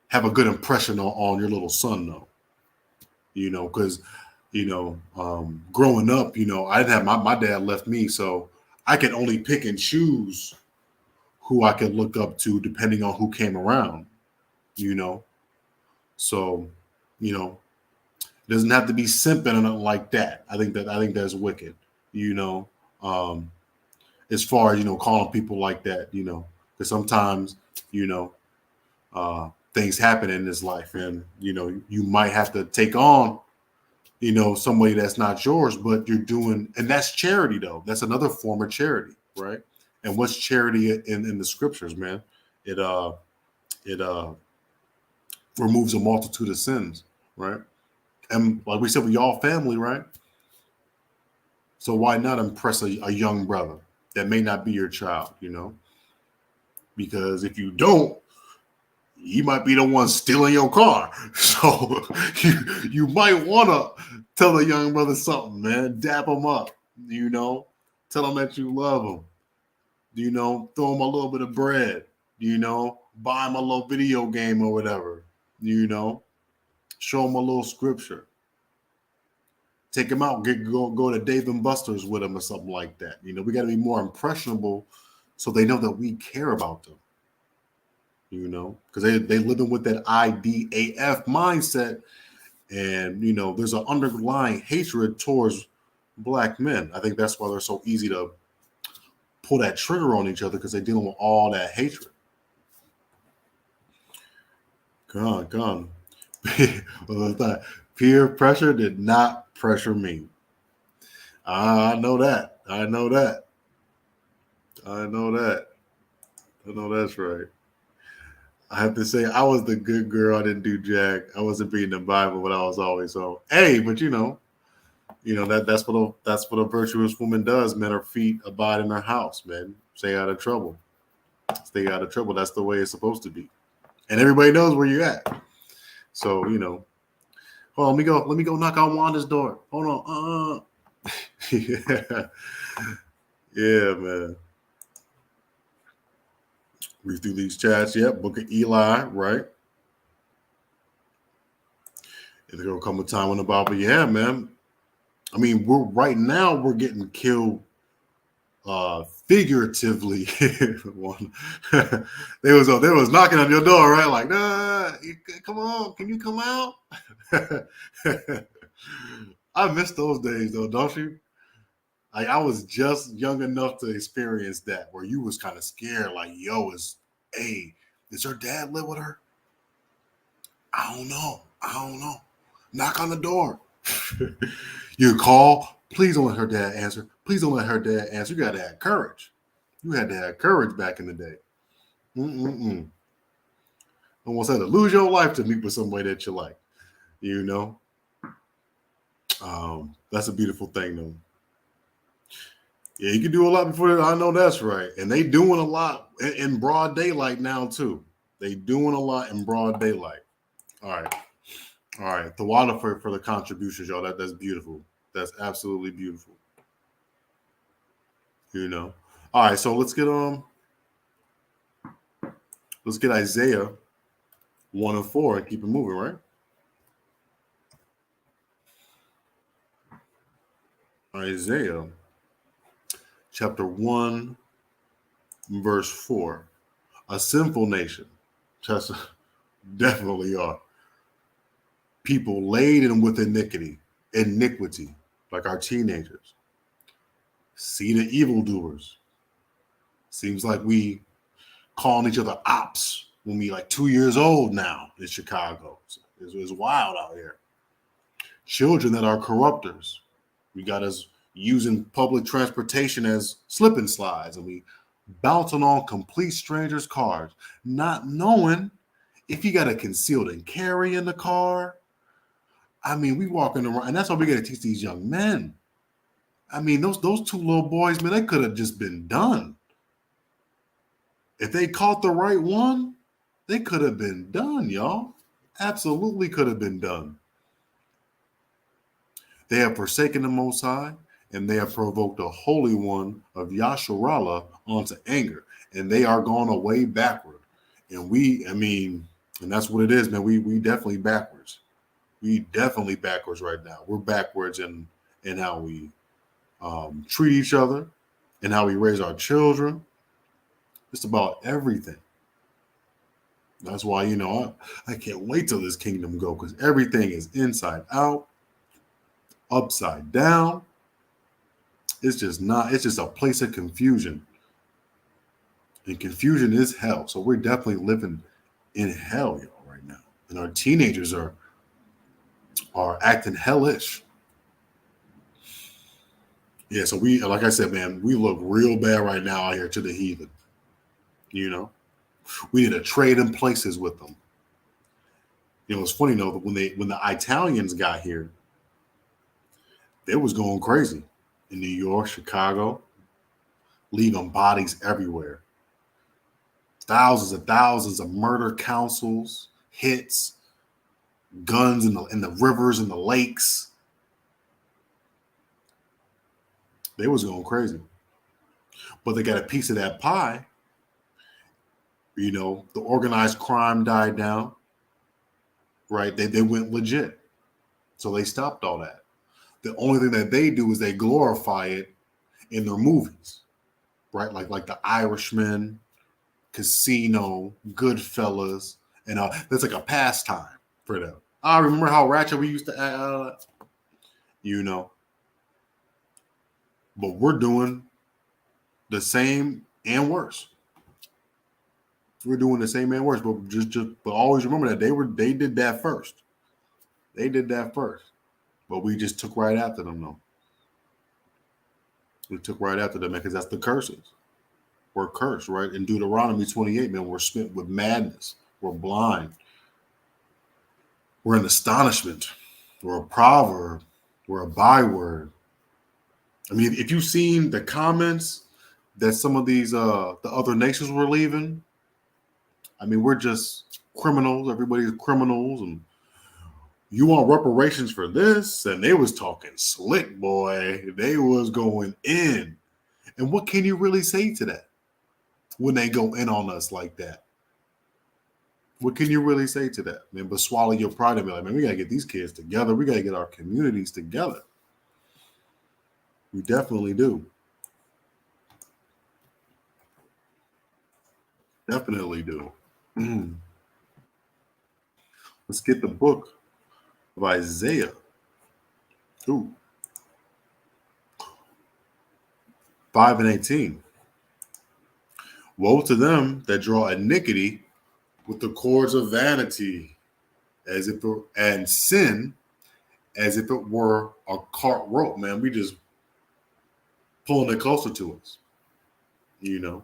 have a good impression on your little son, though. Because, growing up, I didn't have my dad left me, so I could only pick and choose who I could look up to depending on who came around, So, it doesn't have to be simping or nothing like that. I think that's wicked, as far as, calling people like that, because sometimes, things happen in this life, and, you might have to take on, somebody that's not yours, but you're doing, and that's charity, though. That's another form of charity, right? And what's charity in the scriptures, man? It removes a multitude of sins, right? And like we said, we all family, right? So why not impress a young brother that may not be your child, Because if you don't, he might be the one stealing your car. So you might want to tell the young brother something, man. Dap him up, Tell him that you love him, Throw him a little bit of bread, Buy him a little video game or whatever, Show him a little scripture. Take him out, go to Dave and Buster's with him or something like that. We got to be more impressionable so they know that we care about them. Because they living with that IDAF mindset, and there's an underlying hatred towards black men. I think that's why they're so easy to pull that trigger on each other, because they're dealing with all that hatred. Come on. Peer pressure did not pressure me. I know that. I know that's right. I have to say, I was the good girl. I didn't do jack. I wasn't reading the Bible, but I was always home. Hey, but that's what a virtuous woman does. Men, her feet abide in her house, man. Stay out of trouble. That's the way it's supposed to be. And everybody knows where you're at. So, oh, let me go knock on Wanda's door. Hold on. Yeah, man. Read through these chats. Yep, Book of Eli, right? There's gonna come a time when the Bible, yeah, man. I mean, we're getting killed figuratively. One, they was knocking on your door, right? Like, nah, come on, can you come out? I miss those days though, don't you? I was just young enough to experience that, where you was kind of scared, like, yo, is her dad live with her? I don't know. Knock on the door. You call. Please don't let her dad answer. Please don't let her dad answer. You got to have courage. You had to have courage back in the day. Almost had to lose your life to meet with somebody that you like. You know, that's a beautiful thing, though. Yeah, you can do a lot before. I know that's right, and they doing a lot in broad daylight now too. They doing a lot in broad daylight. All right. All right, Tawada for the contributions, y'all. That's beautiful. That's absolutely beautiful. You know. All right, so let's get Isaiah 1:4 and keep it moving, right? Isaiah chapter 1, verse 4. A sinful nation. That's definitely are. People laden with iniquity, like our teenagers. See the evildoers. Seems like we calling each other ops when we like 2 years old now in Chicago. It's wild out here. Children that are corrupters. We got us using public transportation as slip and slides, and we bouncing on complete strangers' cars, not knowing if you got a concealed and carry in the car. I mean, we walking around, and that's why we got to teach these young men. I mean, those two little boys, man, they could have just been done. If they caught the right one, they could have been done, y'all. Absolutely could have been done. They have forsaken the Most High, and they have provoked the Holy One of Yasharallah onto anger, and they are going away backward. And and that's what it is, man. We definitely backwards. We definitely backwards right now. We're backwards in how we treat each other and how we raise our children. Just about everything. That's why, I can't wait till this kingdom go, because everything is inside out, upside down. It's just a place of confusion. And confusion is hell. So we're definitely living in hell, y'all, right now. And our teenagers are acting hellish. Yeah, so like I said, man, we look real bad right now out here to the heathen. We need to trade in places with them. It's funny though, that when the Italians got here, they was going crazy in New York, Chicago, leaving bodies everywhere. Thousands of murder councils, hits, guns in the rivers and the lakes. They was going crazy. But they got a piece of that pie. The organized crime died down. Right? They went legit. So they stopped all that. The only thing that they do is they glorify it in their movies. Right? Like The Irishman, Casino, Goodfellas, and that's like a pastime for them. I remember how ratchet we used to act. But we're doing the same and worse. We're doing the same and worse, but but always remember that they did that first. They did that first, but we just took right after them, though. We took right after them because that's the curses. We're cursed, right? In Deuteronomy 28, man, we're spent with madness. We're blind. We're in astonishment. We're a proverb. We're a byword. I mean, if you've seen the comments that some of these the other nations were leaving, I mean, we're just criminals. Everybody's criminals, and you want reparations for this? And they was talking slick, boy. They was going in. And what can you really say to that when they go in on us like that? What can you really say to that, man? But swallow your pride and be like, man, we got to get these kids together. We got to get our communities together. We definitely do. definitely do. Let's get the book of Isaiah. Ooh, 5 and 18. Woe to them that draw iniquity with the cords of vanity, as if it, and sin as if it were a cart rope, man. We just pulling it closer to us, you know,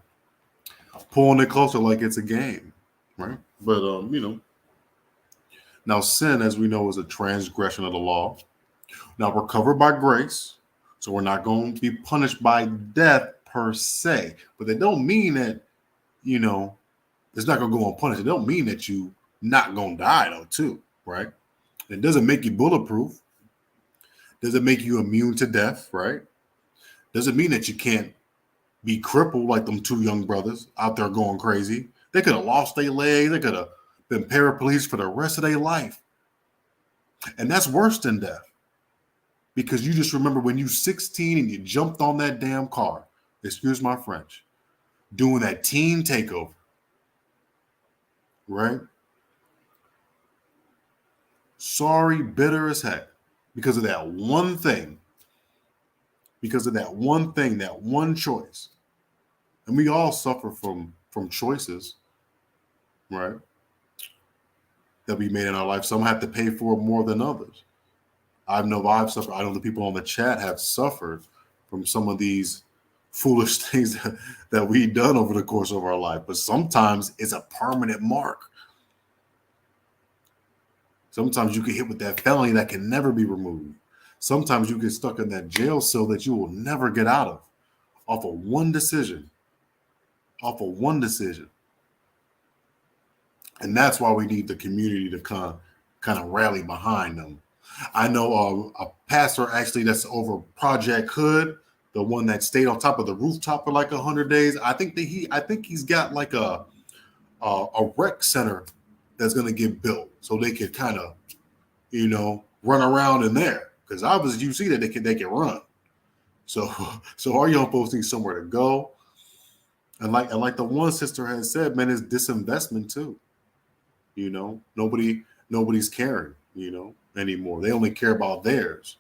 pulling it closer like it's a game, right? But now sin, as we know, is a transgression of the law. Now we're covered by grace, so we're not going to be punished by death per se. But that don't mean that, you know, it's not going to go unpunished. It don't mean that you not going to die though, too, right? It doesn't make you bulletproof. Doesn't make you immune to death, right? Doesn't mean that you can't be crippled like them two young brothers out there going crazy. They could have lost their legs. They could have been paraplegic for the rest of their life. And that's worse than death. Because you just remember when you 16 and you jumped on that damn car, excuse my French, doing that teen takeover, right? Sorry, bitter as heck, because of that one thing, that one choice. And we all suffer from choices, right, that we made in our life. Some have to pay for it more than others. I know I've suffered. I know the people on the chat have suffered from some of these foolish things that we've done over the course of our life. But sometimes it's a permanent mark. Sometimes you get hit with that felony that can never be removed. Sometimes you get stuck in that jail cell that you will never get out of, off of one decision. And that's why we need the community to kind of rally behind them. I know a pastor actually that's over Project Hood, the one that stayed on top of the rooftop for like 100 days. I think he's got like a rec center that's going to get built so they can kind of, run around in there, because obviously you see that they can run. So our young folks need somewhere to go. And like the one sister has said, man, it's disinvestment too. Nobody's caring, anymore. They only care about theirs.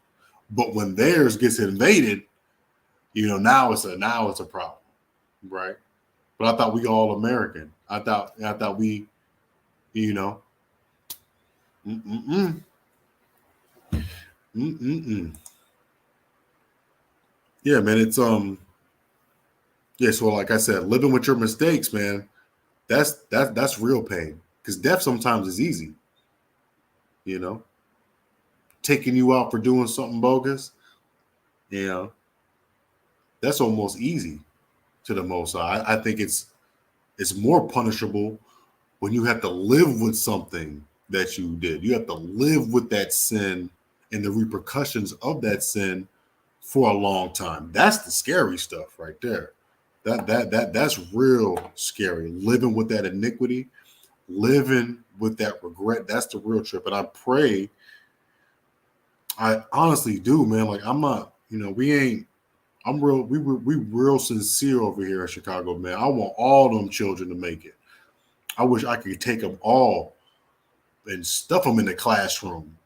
But when theirs gets invaded, now it's a problem, right? But I thought we all American. I thought we, yeah, man, it's yeah. So like I said, living with your mistakes, man, that's real pain, because death sometimes is easy, taking you out for doing something bogus, that's almost easy to the Most High. I think it's more punishable when you have to live with something that you did. You have to live with that sin and the repercussions of that sin for a long time. That's the scary stuff right there. That's real scary. Living with that iniquity, living with that regret, that's the real trip. And I honestly do, man. Like, I'm not, we real sincere over here in Chicago, man. I want all them children to make it. I wish I could take them all and stuff them in the classroom.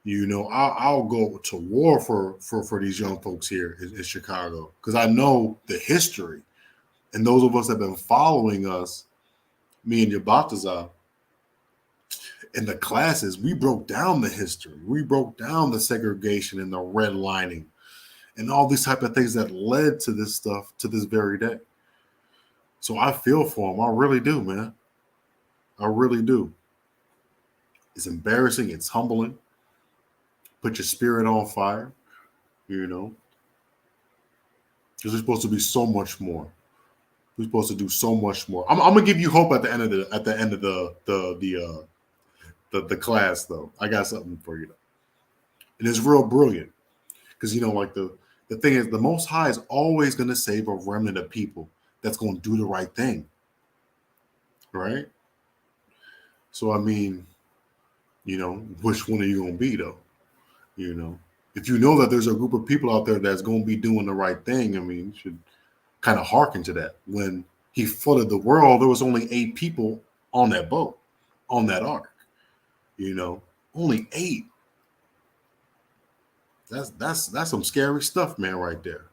I'll go to war for these young folks here in Chicago, because I know the history. And those of us that have been following us, me and Yabatazar, in the classes, we broke down the history. We broke down the segregation and the redlining and all these type of things that led to this stuff to this very day. So I feel for them. I really do, man. I really do. It's embarrassing. It's humbling. Put your spirit on fire, because we're supposed to be so much more. We're supposed to do so much more. I'm gonna give you hope at the end of the class, though. I got something for you, though. And it's real brilliant, because like the thing is, the Most High is always going to save a remnant of people that's going to do the right thing, right? So I mean, which one are you going to be, though? If you know that there's a group of people out there that's going to be doing the right thing, I mean, you should kind of hearken to that when he flooded the world, there was only 8 people on that boat, on that ark. You know, only 8. That's some scary stuff, man, right there.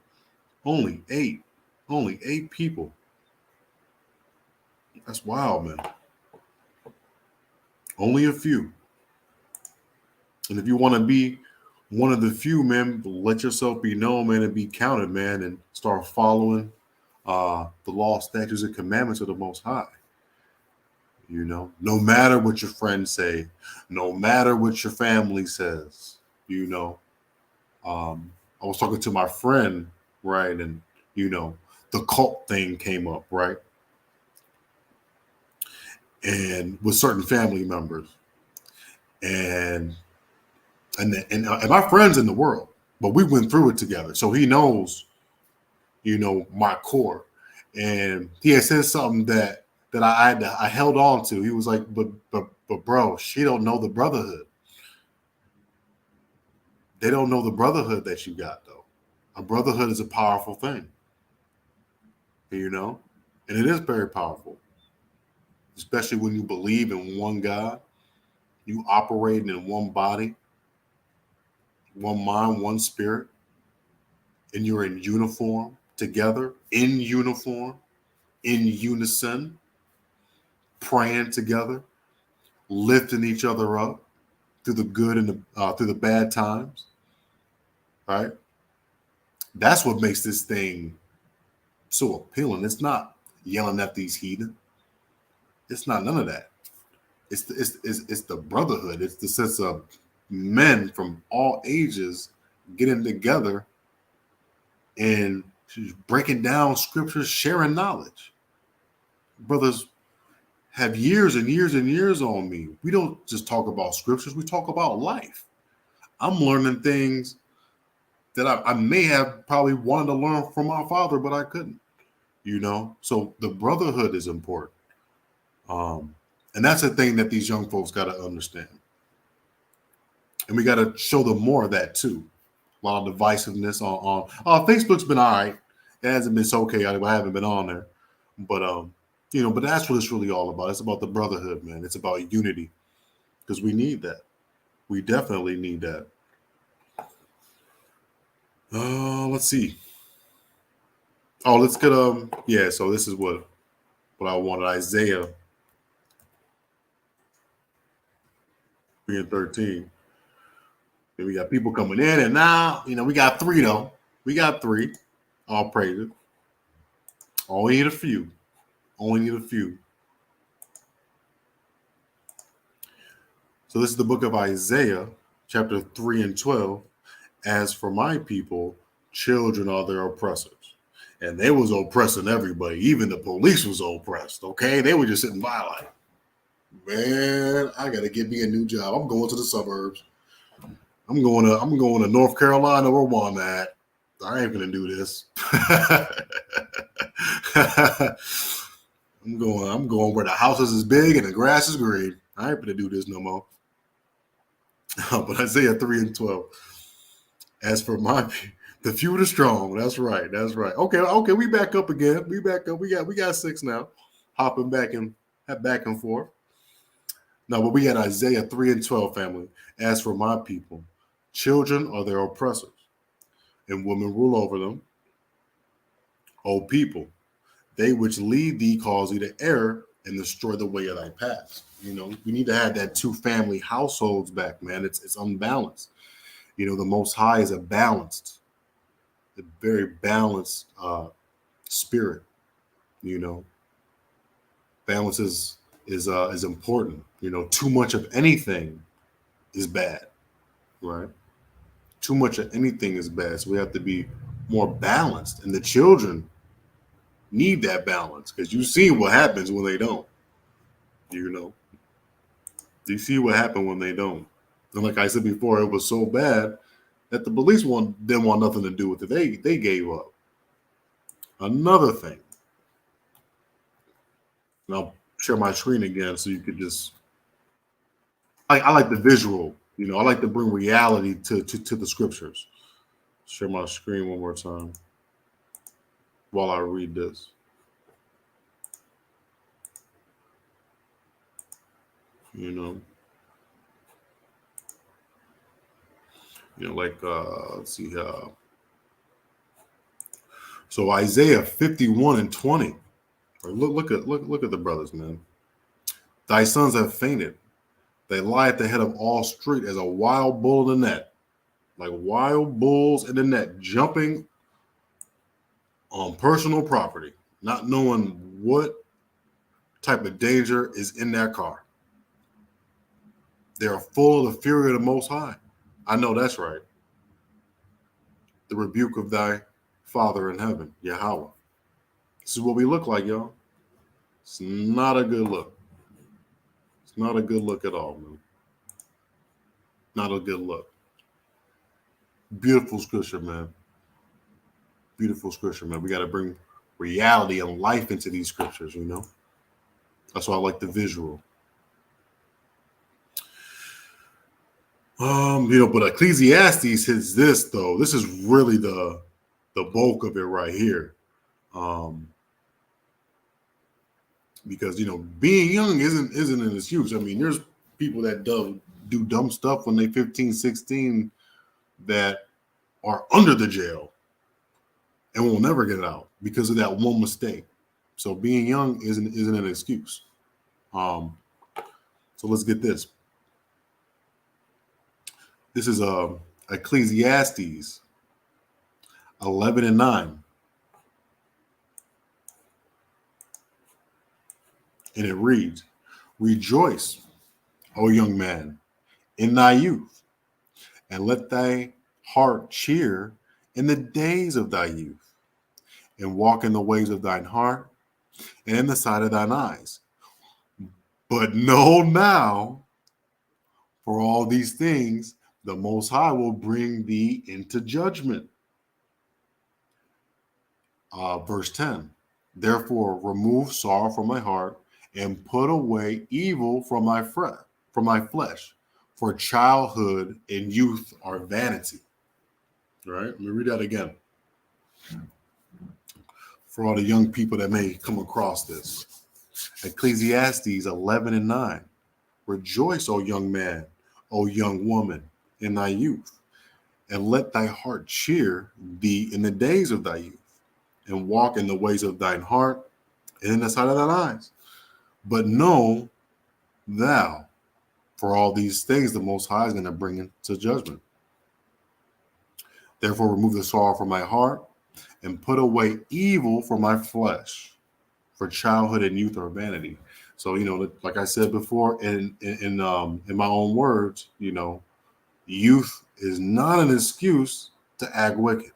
Only 8. Only 8 people. That's wild, man. Only a few. And if you want to be one of the few, man, let yourself be known, man, and be counted, man, and start following the law, statutes, and commandments of the Most High. You know, no matter what your friends say, no matter what your family says, you know. I was talking to my friend, right, and you know, the cult thing came up, right, and with certain family members, and my friend's in the world, but we went through it together, so he knows, you know, my core, and he had said something that I held on to. He was like, but bro, she don't know the brotherhood. They don't know the brotherhood that you got, though. A brotherhood is a powerful thing, you know, and it is very powerful, especially when you believe in one God, you operating in one body, one mind, one spirit, and you're in uniform together, in uniform, in unison, praying together, lifting each other up through the good and through the bad times, right? That's what makes this thing so appealing. It's not yelling at these heathen. It's not none of that. It's the brotherhood. It's the sense of men from all ages getting together and breaking down scriptures, sharing knowledge. Brothers have years and years and years on me. We don't just talk about scriptures, we talk about life. I'm learning things that I may have probably wanted to learn from my father, but I couldn't, you know? So the brotherhood is important. And that's the thing that these young folks got to understand. And we got to show them more of that too. A lot of divisiveness on Facebook's been all right. It hasn't been so okay. I haven't been on there. But you know, but that's what it's really all about. It's about the brotherhood, man. It's about unity. Because we need that. We definitely need that. Let's see. Oh, let's get yeah, so this is what I wanted. Isaiah 3 and 13. And we got people coming in, and now, you know, we got 3 though. We got 3. All praises. Only need a few. Only need a few. So this is the book of Isaiah, chapter 3 and 12. As for my people, children are their oppressors. And they was oppressing everybody. Even the police was oppressed, okay? They were just sitting by like, man, I got to get me a new job. I'm going to the suburbs. I'm going to North Carolina where one at. I ain't gonna do this. I'm going where the houses is big and the grass is green. I ain't gonna do this no more. But Isaiah 3 and 12. As for the few the strong. That's right. Okay, we back up again. We back up. We got 6 now. Hopping back and forth. No, but we got Isaiah 3 and 12, family. As for my people, children are their oppressors, and women rule over them. O people, they which lead thee cause thee to err and destroy the way of thy paths. You know, we need to have that 2 family households back, man. It's unbalanced. You know, the Most High is a very balanced spirit. You know, balance is important. You know, too much of anything is bad, right? Too much of anything is bad. So we have to be more balanced, and the children need that balance because you see what happens when they don't. You know, you see what happened when they don't. And like I said before, it was so bad that the police didn't want nothing to do with it. They gave up. Another thing. And I'll share my screen again so you could just. I like the visual. You know, I like to bring reality to the scriptures. Share my screen one more time while I read this. You know, like let's see. So Isaiah 51:20. Look at the brothers, man. Thy sons have fainted. They lie at the head of all street as a wild bull in the net, like wild bulls in the net, jumping on personal property, not knowing what type of danger is in that car. They are full of the fury of the Most High. I know that's right. The rebuke of thy Father in heaven, Yahweh. This is what we look like, y'all. It's not a good look. It's not a good look at all, man. Not a good look. Beautiful scripture, man. Beautiful scripture, man. We got to bring reality and life into these scriptures, That's why I like the visual. But Ecclesiastes hits this though. This is really the bulk of it right here. Because being young isn't an excuse. I mean, there's people that do dumb stuff when they 15, 16 that are under the jail and will never get out because of that one mistake. So being young isn't an excuse. So let's get this. This is Ecclesiastes 11:9. And it reads, Rejoice, O young man, in thy youth, and let thy heart cheer in the days of thy youth, and walk in the ways of thine heart, and in the sight of thine eyes. But know now, for all these things, the Most High will bring thee into judgment. Verse 10, Therefore remove sorrow from thy heart, and put away evil from thy flesh, for childhood and youth are vanity. Right? Let me read that again. For all the young people that may come across this. Ecclesiastes 11:9. Rejoice, O young man, O young woman, in thy youth, and let thy heart cheer thee in the days of thy youth, and walk in the ways of thine heart, and in the sight of thine eyes. But know thou, for all these things the Most High is going to bring into judgment. Therefore remove the sorrow from my heart, and put away evil from my flesh, for childhood and youth are vanity. So, like I said before, in my own words, youth is not an excuse to act wicked.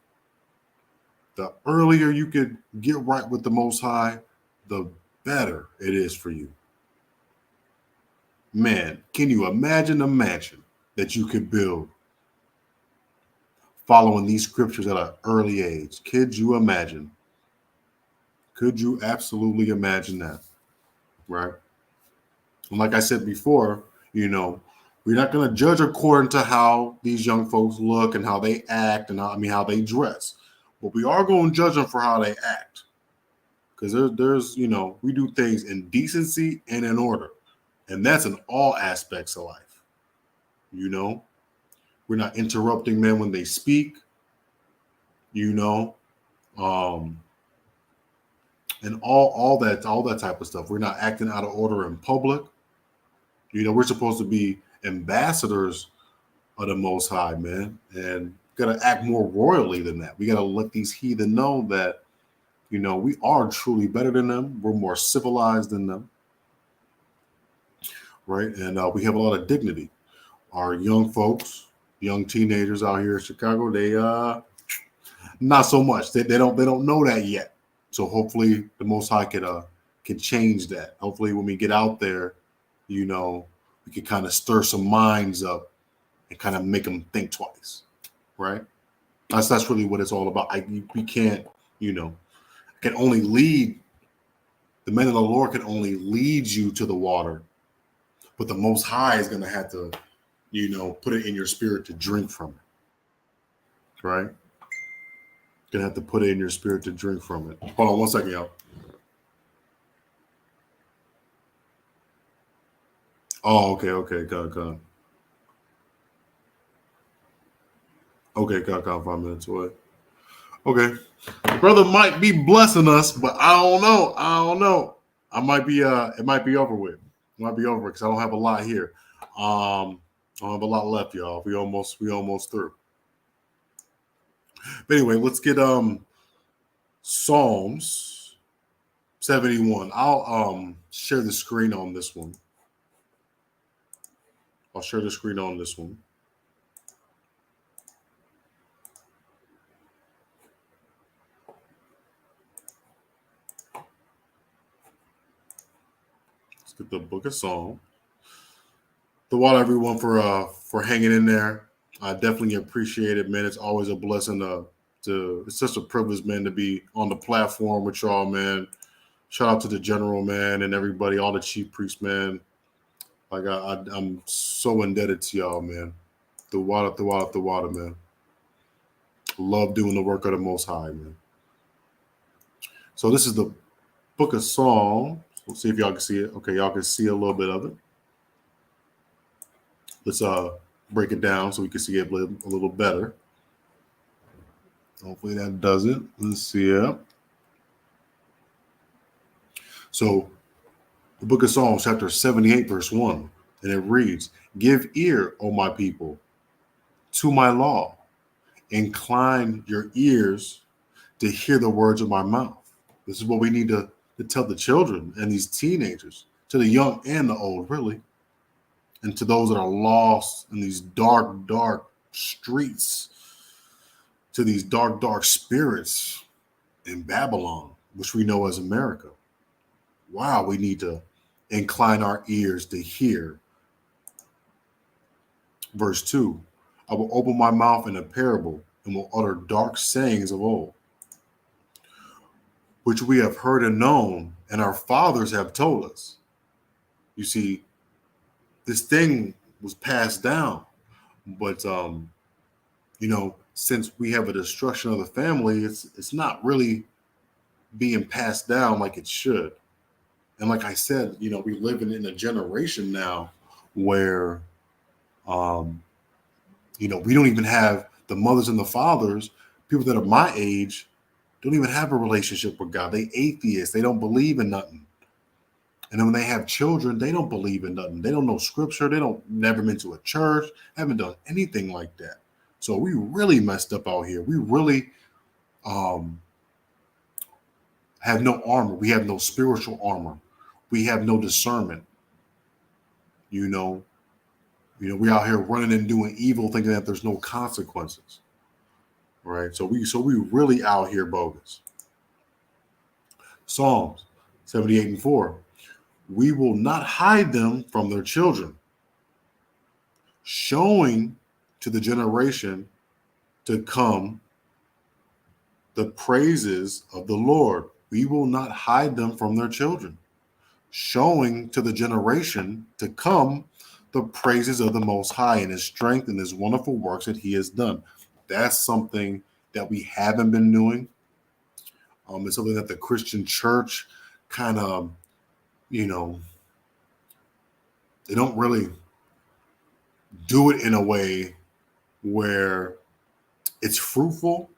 The earlier you could get right with the Most High, the better it is for you. Man, can you imagine a mansion that you could build following these scriptures at an early age? Could you imagine? Could you absolutely imagine that? Right? And like I said before, we're not going to judge according to how these young folks look and how they act and how they dress. But we are going to judge them for how they act. Because there's, we do things in decency and in order. And that's in all aspects of life. We're not interrupting men when they speak, and all that type of stuff. We're not acting out of order in public. We're supposed to be ambassadors of the Most High, man, and got to act more royally than that. We got to let these heathen know that, we are truly better than them. We're more civilized than them, right? And we have a lot of dignity. Our young folks, young teenagers out here in Chicago, they not so much. They don't know that yet. So hopefully the Most High can change that. Hopefully when we get out there, we can kind of stir some minds up and kind of make them think twice, right? That's really what it's all about. We can't, can only lead. The men of the Lord can only lead you to the water, but the Most High is going to have to, put it in your spirit to drink from it, right? Gonna have to put it in your spirit to drink from it. Hold on 1 second, y'all. Oh, okay, con. Okay, con, 5 minutes away. Okay. Brother might be blessing us, but I don't know. I don't know. I might be it might be over with. It might be over because I don't have a lot here. I don't have a lot left, y'all. We almost through. But anyway, let's get Psalms 71. I'll share the screen on this one. I'll share the screen on this one. Let's get the book of Psalms. The water, everyone, for hanging in there. I definitely appreciate it, man. It's always a blessing to it's such a privilege, man, to be on the platform with y'all, man. Shout out to the general, man, and everybody, all the chief priests, man. Like I'm so indebted to y'all, man. The water, man. Love doing the work of the Most High, man. So this is the book of Psalms. Let's see if y'all can see it. Okay, y'all can see a little bit of it. Let's break it down so we can see it a little better. Hopefully that does it. Let's see it. So the book of Psalms, chapter 78, verse 1, and it reads, "Give ear, O my people, to my law. Incline your ears to hear the words of my mouth." This is what we need to tell the children and these teenagers, to the young and the old, really, and to those that are lost in these dark, dark streets, to these dark, dark spirits in Babylon, which we know as America. Wow, we need to incline our ears to hear. Verse 2, "I will open my mouth in a parable and will utter dark sayings of old, which we have heard and known, and our fathers have told us." You see, this thing was passed down, but since we have a destruction of the family, it's not really being passed down like it should. And like I said, we live in a generation now where we don't even have the mothers and the fathers. People that are my age don't even have a relationship with God. They atheists. They don't believe in nothing. And then when they have children, they don't believe in nothing. They don't know scripture. They don't never been to a church, haven't done anything like that. So we really messed up out here. We really have no armor. We have no spiritual armor. We have no discernment. We out here running and doing evil, thinking that there's no consequences. Right? So we really out here bogus. Psalms 78 and 4. "We will not hide them from their children, showing to the generation to come the praises of the Lord." We will not hide them from their children, showing to the generation to come the praises of the Most High and his strength and his wonderful works that he has done. That's something that we haven't been doing. It's something that the Christian church kind of, they don't really do it in a way where it's fruitful.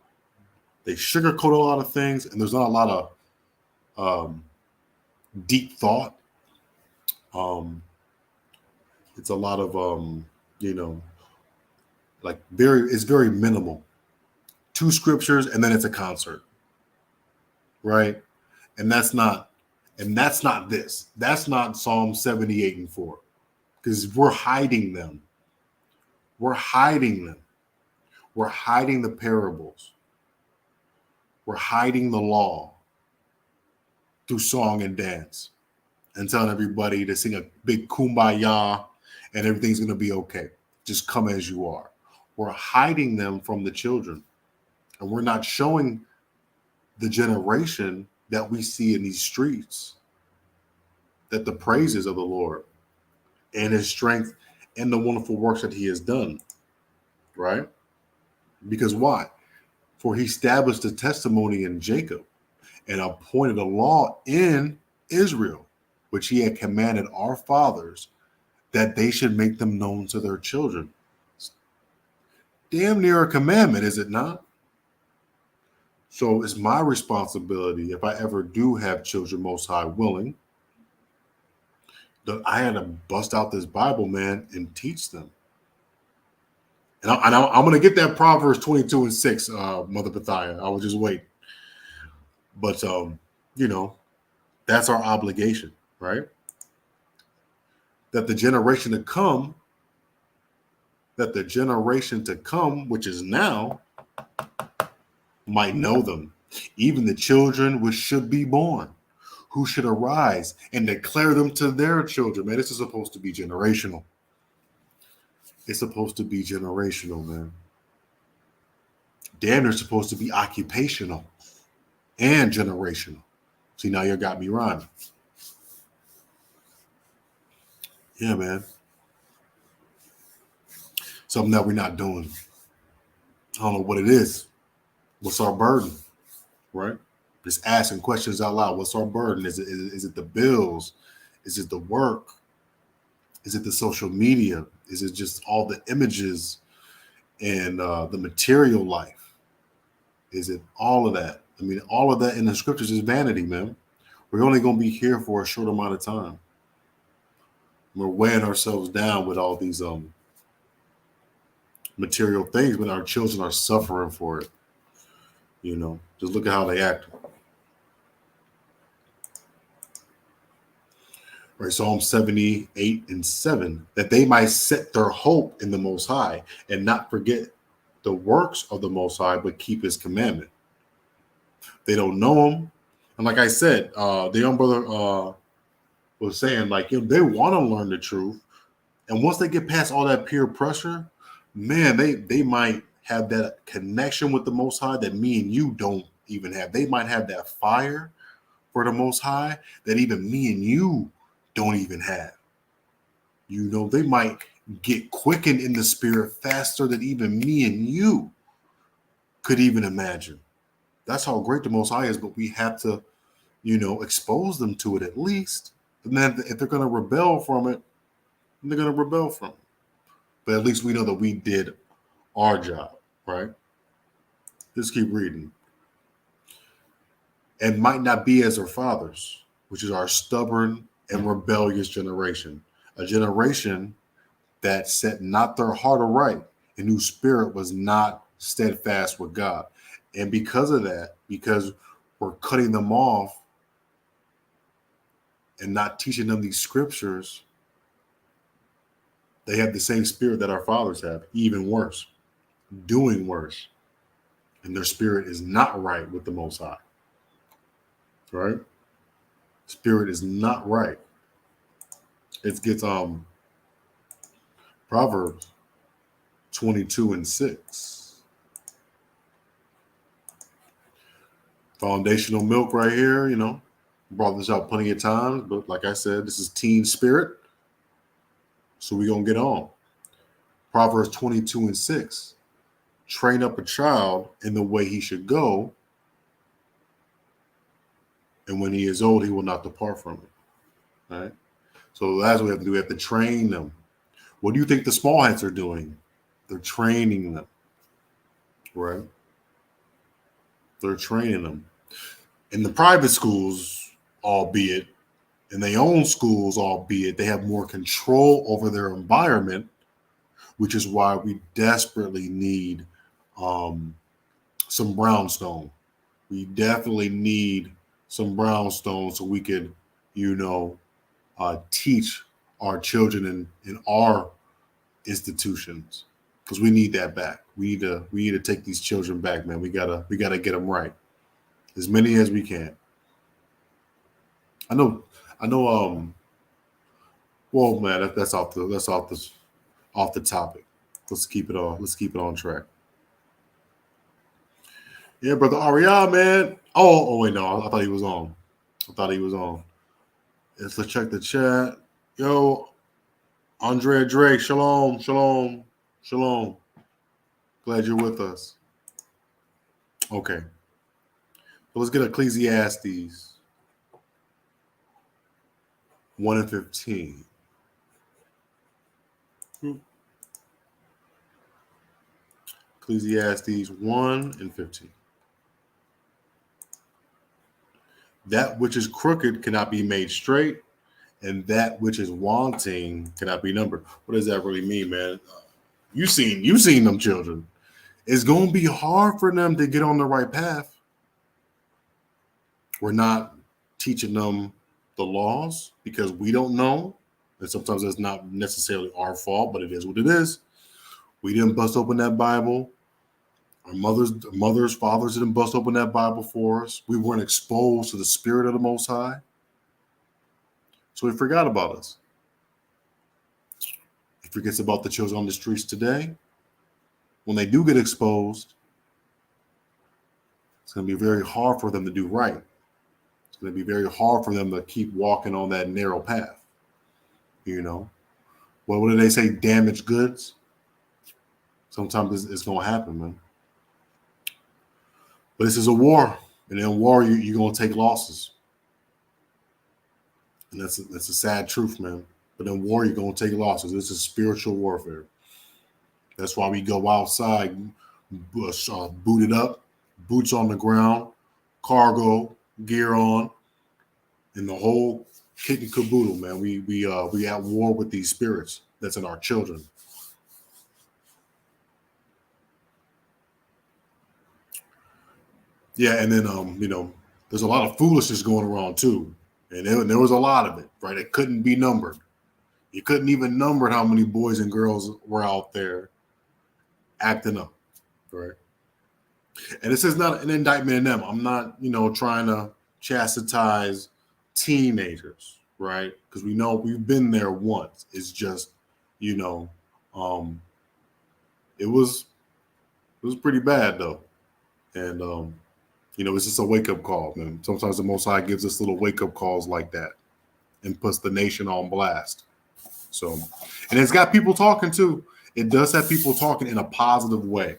They sugarcoat a lot of things, and there's not a lot of deep thought. It's a lot of it's very minimal. 2 scriptures and then it's a concert, right? And that's not this. That's not Psalm 78 and 4, because we're hiding them. We're hiding them. We're hiding the parables. We're hiding the law through song and dance and telling everybody to sing a big kumbaya and everything's going to be okay. Just come as you are. We're hiding them from the children, and we're not showing the generation that we see in these streets that the praises of the Lord and his strength and the wonderful works that he has done, right? Because why? For he established a testimony in Jacob and appointed a law in Israel, which he had commanded our fathers that they should make them known to their children. It's damn near a commandment, is it not? So it's my responsibility, if I ever do have children, Most High willing, that I had to bust out this Bible, man, and teach them. And I'm going to get that Proverbs 22:6, Mother Bethia. I will just wait. But, that's our obligation, right? That the generation to come, which is now, might know them. Even the children which should be born, who should arise and declare them to their children. Man, this is supposed to be generational. It's supposed to be generational, man. Damn, they're supposed to be occupational and generational. See, now you got me rhyming. Yeah, man. Something that we're not doing. I don't know what it is. What's our burden, right? Just asking questions out loud. What's our burden? Is it the bills? Is it the work? Is it the social media? Is it just all the images and the material life? Is it all of that? I mean, all of that in the scriptures is vanity, man. We're only going to be here for a short amount of time. We're weighing ourselves down with all these material things, but our children are suffering for it. Just look at how they act. Right, Psalm 78:7, that they might set their hope in the Most High and not forget the works of the Most High, but keep his commandment. They don't know him. And like I said, the young brother was saying, like, they want to learn the truth. And once they get past all that peer pressure, man, they might have that connection with the Most High that me and you don't even have. They might have that fire for the Most High that even me and you don't even have. They might get quickened in the spirit faster than even me and you could even imagine. That's how great the Most High is, but we have to, expose them to it at least. And then if they're going to rebel from it, they're going to rebel from it. But at least we know that we did our job, right? Just keep reading. And might not be as our fathers, which is our stubborn and rebellious generation, a generation that set not their heart aright and whose spirit was not steadfast with God. And because of that, because we're cutting them off and not teaching them these scriptures, they have the same spirit that our fathers have, even worse, doing worse. And their spirit is not right with the Most High. Right? Spirit is not right. It gets Proverbs 22:6. Foundational milk right here, brought this out plenty of times, but like I said, this is teen spirit. So we're going to get on. Proverbs 22:6. Train up a child in the way he should go, and when he is old, he will not depart from it. Right? So that's what we have to do. We have to train them. What do you think the small hats are doing? They're training them. Right? They're training them. In the private schools, albeit, in their own schools, albeit, they have more control over their environment, which is why we desperately need some brownstone. We definitely need some brownstone so we could, teach our children in our institutions, because we need that back. We need to take these children back, man. We gotta get them right, as many as we can. I know. Well, man, that's off the topic. Let's keep it on track. Yeah, brother Ariel, man. Oh wait, no, I thought he was on. Let's check the chat. Yo, Andrea Drake, shalom. Glad you're with us. Okay. So let's get Ecclesiastes 1:15. Ecclesiastes 1 and 15. That which is crooked cannot be made straight, and that which is wanting cannot be numbered. What does that really mean, man? You seen them children. It's going to be hard for them to get on the right path. We're not teaching them the laws because we don't know. And sometimes it's not necessarily our fault, but it is what it is. We didn't bust open that Bible. Our mothers, fathers didn't bust open that Bible for us. We weren't exposed to the Spirit of the Most High. So he forgot about us. He forgets about the children on the streets today. When they do get exposed, it's going to be very hard for them to do right. It's going to be very hard for them to keep walking on that narrow path. You know, what do they say? Damaged goods. Sometimes it's going to happen, man. But this is a war, and in war, you're going to take losses. And that's a sad truth, man. But in war, you're going to take losses. This is spiritual warfare. That's why we go outside, booted up, boots on the ground, cargo, gear on, and the whole kit and caboodle, man. We at war with these spirits that's in our children. Yeah, and then there's a lot of foolishness going around too, and there was a lot of it, right? It couldn't be numbered. You couldn't even number how many boys and girls were out there acting up, right? And this is not an indictment in them. I'm not, trying to chastise teenagers, right? Because we know we've been there once. It's just, it was pretty bad though, and it's just a wake up call, man. Sometimes the Most High gives us little wake up calls like that, and puts the nation on blast. So, and it's got people talking too. It does have people talking in a positive way.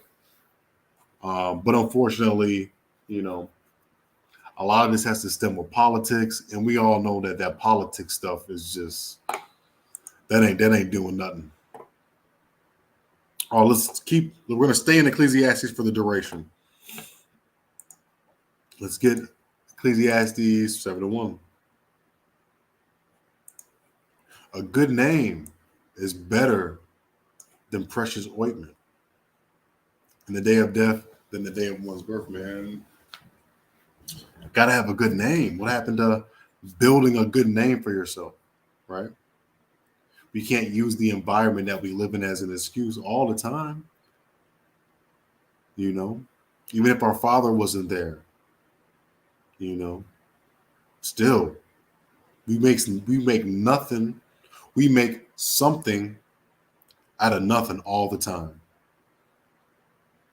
But unfortunately, a lot of this has to stem with politics, and we all know that politics stuff is just that ain't doing nothing. All right, we're gonna stay in Ecclesiastes for the duration. Let's get Ecclesiastes 7:1. A good name is better than precious ointment in the day of death than the day of one's birth, man. Gotta have a good name. What happened to building a good name for yourself, right? We can't use the environment that we live in as an excuse all the time. Even if our father wasn't there, still we make nothing. We make something out of nothing all the time.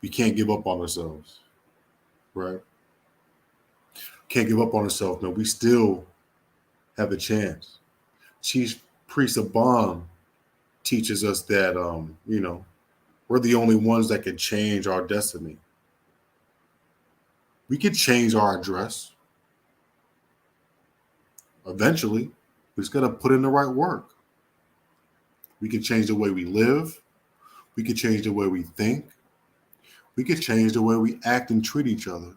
We can't give up on ourselves, right? Can't give up on ourselves, man. We still have a chance. Chief Priest of Bond teaches us that, we're the only ones that can change our destiny. We could change our address. Eventually, we just got to put in the right work. We can change the way we live. We can change the way we think. We can change the way we act and treat each other.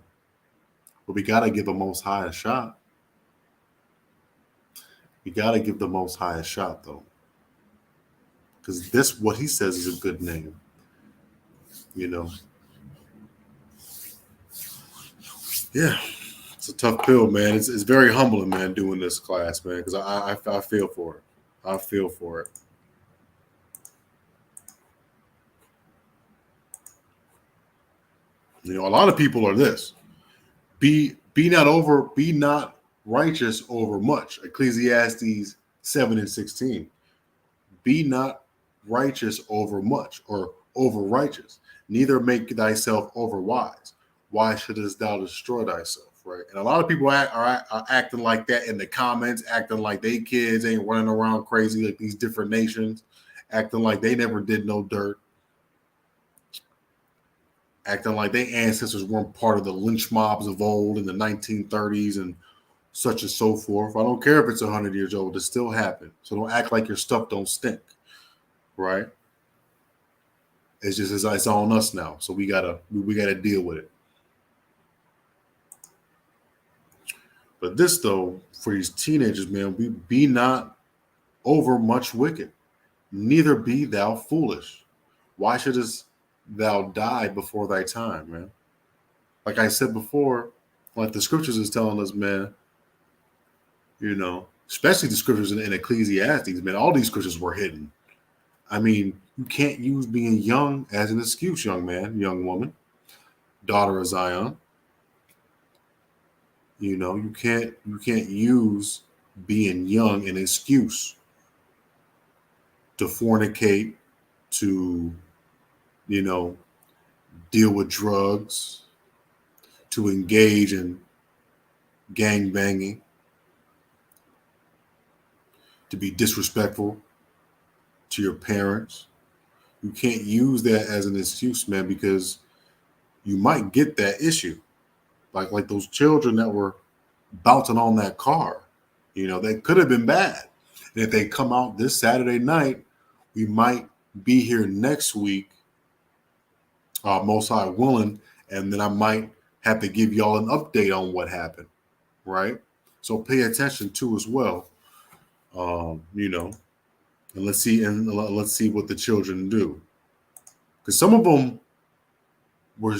But we got to give the Most High a shot. We got to give the Most High a shot, though. Because this, what he says, is a good name. Yeah, it's a tough pill, man. It's very humbling, man, doing this class, man, because I feel for it. I feel for it. A lot of people are this. Be not righteous over much. Ecclesiastes 7:16. Be not righteous over much, or over righteous. Neither make thyself over wise. Why shouldest thou destroy thyself? Right? And a lot of people are acting like that in the comments, acting like they kids ain't running around crazy like these different nations, acting like they never did no dirt, acting like their ancestors weren't part of the lynch mobs of old in the 1930s and such and so forth. I don't care if it's 100 years old, it still happened. So don't act like your stuff don't stink, right? It's just it's on us now. So we gotta deal with it. But this though, for these teenagers, man, we be not over much wicked, neither be thou foolish. Why shouldst thou die before thy time, man? Like I said before, like the scriptures is telling us, man, especially the scriptures in Ecclesiastes, man, all these scriptures were hidden. I mean, you can't use being young as an excuse, young man, young woman, daughter of Zion. You can't use being young an excuse to fornicate, to, deal with drugs, to engage in gang banging, to be disrespectful to your parents. You can't use that as an excuse, man, because you might get that issue. Like those children that were bouncing on that car, they could have been bad. And if they come out this Saturday night, we might be here next week, most high willing, and then I might have to give y'all an update on what happened, right? So pay attention to as well, and let's see what the children do, because some of them were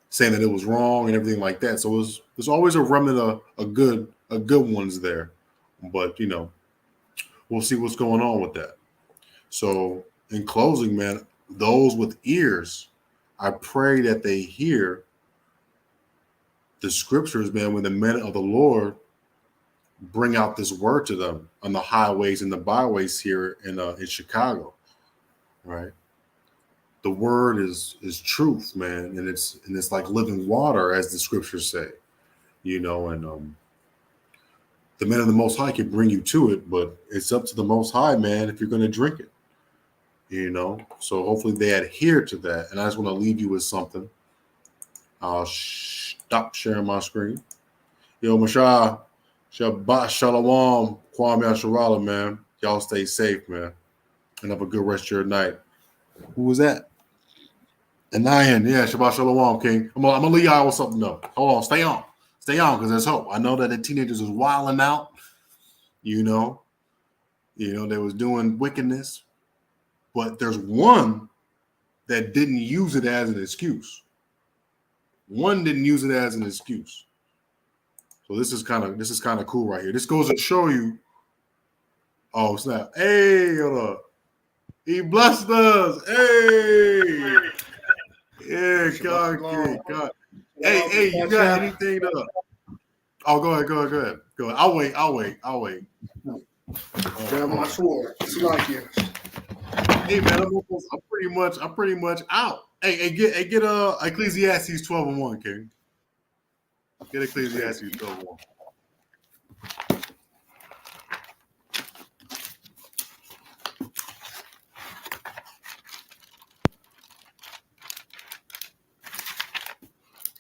saying that it was wrong and everything like that. So there's always a remnant of good ones there, but we'll see what's going on with that. So in closing, man, those with ears, I pray that they hear the scriptures, man, when the men of the Lord bring out this word to them on the highways and the byways here in Chicago, right? The word is truth, man, and it's like living water, as the scriptures say, and the men of the Most High can bring you to it, but it's up to the Most High, man, if you're going to drink it, So hopefully they adhere to that. And I just want to leave you with something. I'll stop sharing my screen. Yo, Mashah, Shabbat Shalawam, Kwame Asharala, man. Y'all stay safe, man, and have a good rest of your night. Who was that? Anayan, yeah, Shabbat Shalom, King. I'm gonna leave y'all with something though. Hold on, stay on, because there's hope. I know that the teenagers was wilding out. They was doing wickedness, but there's one that didn't use it as an excuse. One didn't use it as an excuse. So this is kind of cool right here. This goes to show you. Oh snap! Hey, hold up. He blessed us. Hey. Yeah, God. Hey, you got anything to? Oh, go ahead. I'll wait. Grab my sword. It's like you. Hey man, I'm pretty much out. Hey, get Ecclesiastes 12:1, King. Get Ecclesiastes 12:1.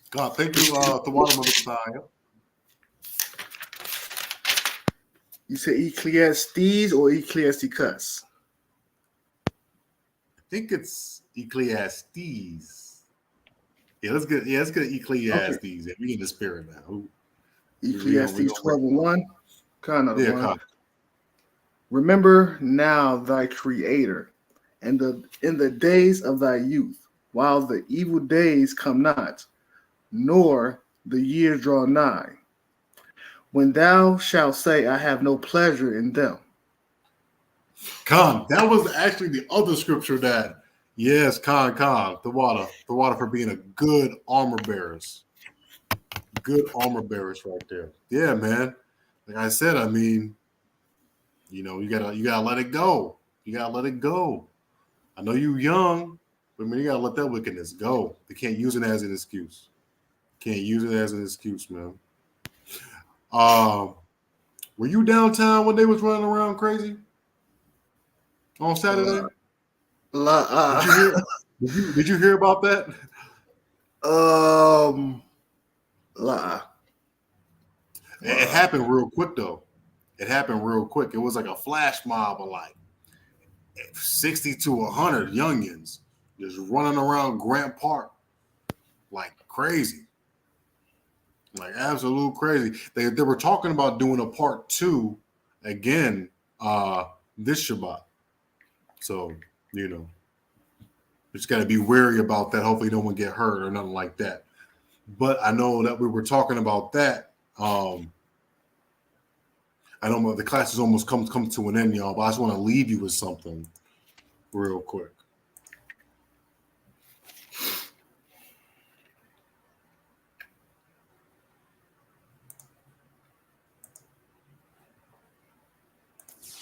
God, thank you, the water Messiah. You say Ecclesiastes or Ecclesiasticus? I think it's Ecclesiastes. Yeah, let's get Ecclesiastes. Okay. Yeah, we in the spirit now. Ecclesiastes 12:1. Kind of one. Remember now thy Creator, and in the days of thy youth, while the evil days come not, nor the years draw nigh, when thou shalt say, I have no pleasure in them. Khan, that was actually the other scripture that, yes, Khan, the water for being a good armor bearers. Good armor bearers right there. Yeah, man. Like I said, I mean, you gotta let it go. You gotta let it go. I know you young, but I mean, you gotta let that wickedness go. They can't use it as an excuse. Can't use it as an excuse, man. Were you downtown when they was running around crazy on Saturday? Did you hear about that? It happened real quick though. It happened real quick. It was like a flash mob of like 60 to 100 youngins just running around Grant Park like crazy. Like absolute crazy. They were talking about doing a part 2 again this Shabbat. So, just got to be wary about that. Hopefully no one get hurt or nothing like that. But I know that we were talking about that. I know the class has almost come to an end, y'all, but I just want to leave you with something real quick.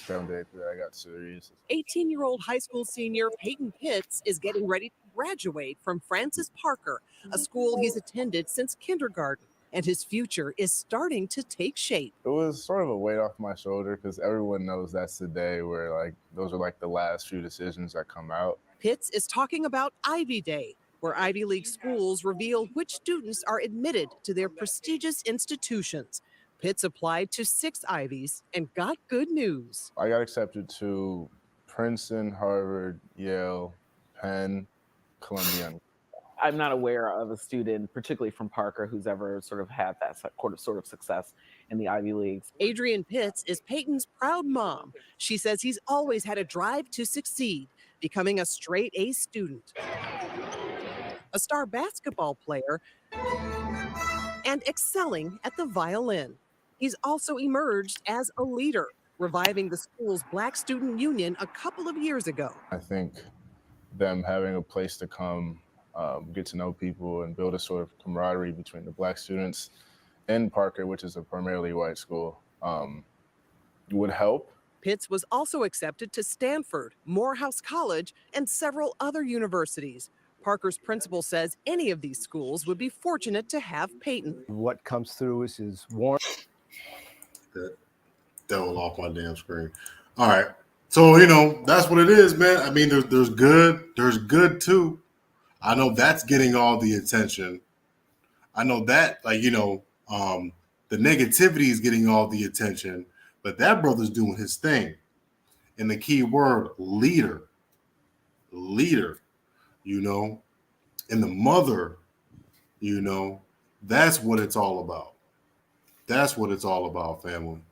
Foundation, I got serious. 18-year-old high school senior Peyton Pitts is getting ready to graduate from Francis Parker, a school he's attended since kindergarten, and his future is starting to take shape. It was sort of a weight off my shoulder because everyone knows that's the day where those are the last few decisions that come out. Pitts is talking about Ivy Day, where Ivy League schools reveal which students are admitted to their prestigious institutions. Pitts applied to 6 Ivies and got good news. I got accepted to Princeton, Harvard, Yale, Penn, Columbia. I'm not aware of a student, particularly from Parker, who's ever sort of had that sort of success in the Ivy Leagues. Adrienne Pitts is Peyton's proud mom. She says he's always had a drive to succeed, becoming a straight A student, a star basketball player, and excelling at the violin. He's also emerged as a leader, reviving the school's Black Student Union a couple of years ago. I think them having a place to come, get to know people, and build a sort of camaraderie between the Black students in Parker, which is a primarily white school, would help. Pitts was also accepted to Stanford, Morehouse College, and several other universities. Parker's principal says any of these schools would be fortunate to have Peyton. What comes through is his warm. That devil off my damn screen. All right. So, that's what it is, man. I mean, there's good too. I know that's getting all the attention. I know that, the negativity is getting all the attention, but that brother's doing his thing. And the key word, leader, and the mother, that's what it's all about. That's what it's all about, family.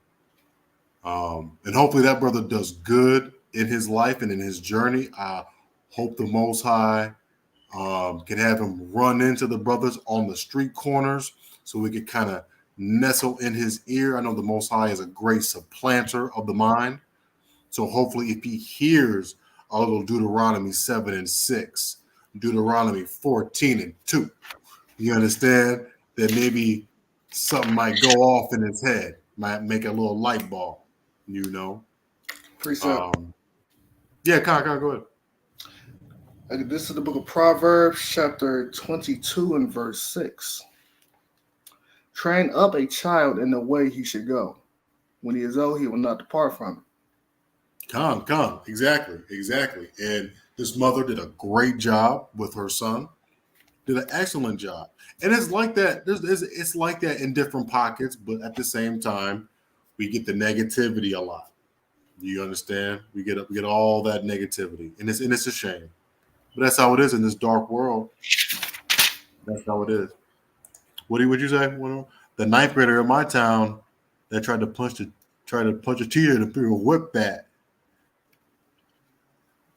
And hopefully that brother does good in his life and in his journey. I hope the Most High can have him run into the brothers on the street corners so we could kind of nestle in his ear. I know the Most High is a great supplanter of the mind. So hopefully if he hears a little Deuteronomy 7:6, Deuteronomy 14:2, you understand that maybe something might go off in his head, might make a little light bulb, Precept. Yeah, Kyle, go ahead. This is the book of Proverbs, chapter 22 and verse 6. Train up a child in the way he should go. When he is old, he will not depart from it. Come. Exactly. And this mother did a great job with her son. Did an excellent job. And it's like that. It's like that in different pockets, but at the same time, we get the negativity a lot. You understand? We get all that negativity, and it's a shame. But that's how it is in this dark world. That's how it is. What would you say? The 9th grader in my town that tried to punch a teacher in a whip bat.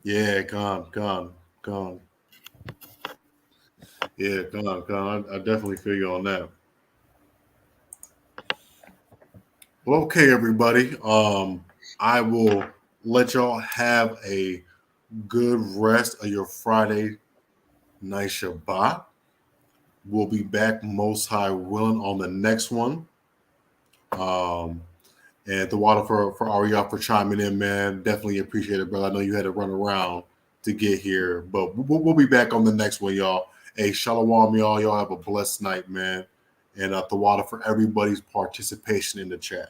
Yeah, gone. Yeah, gone. I definitely feel you on that. Well, okay, everybody. I will let y'all have a good rest of your Friday night Shabbat. We'll be back, Most High willing, on the next one. And the water for Ariel for chiming in, man. Definitely appreciate it, brother. I know you had to run around to get here, but we'll be back on the next one, y'all. Hey, Shalawam, y'all. Y'all have a blessed night, man. And the water for everybody's participation in the chat.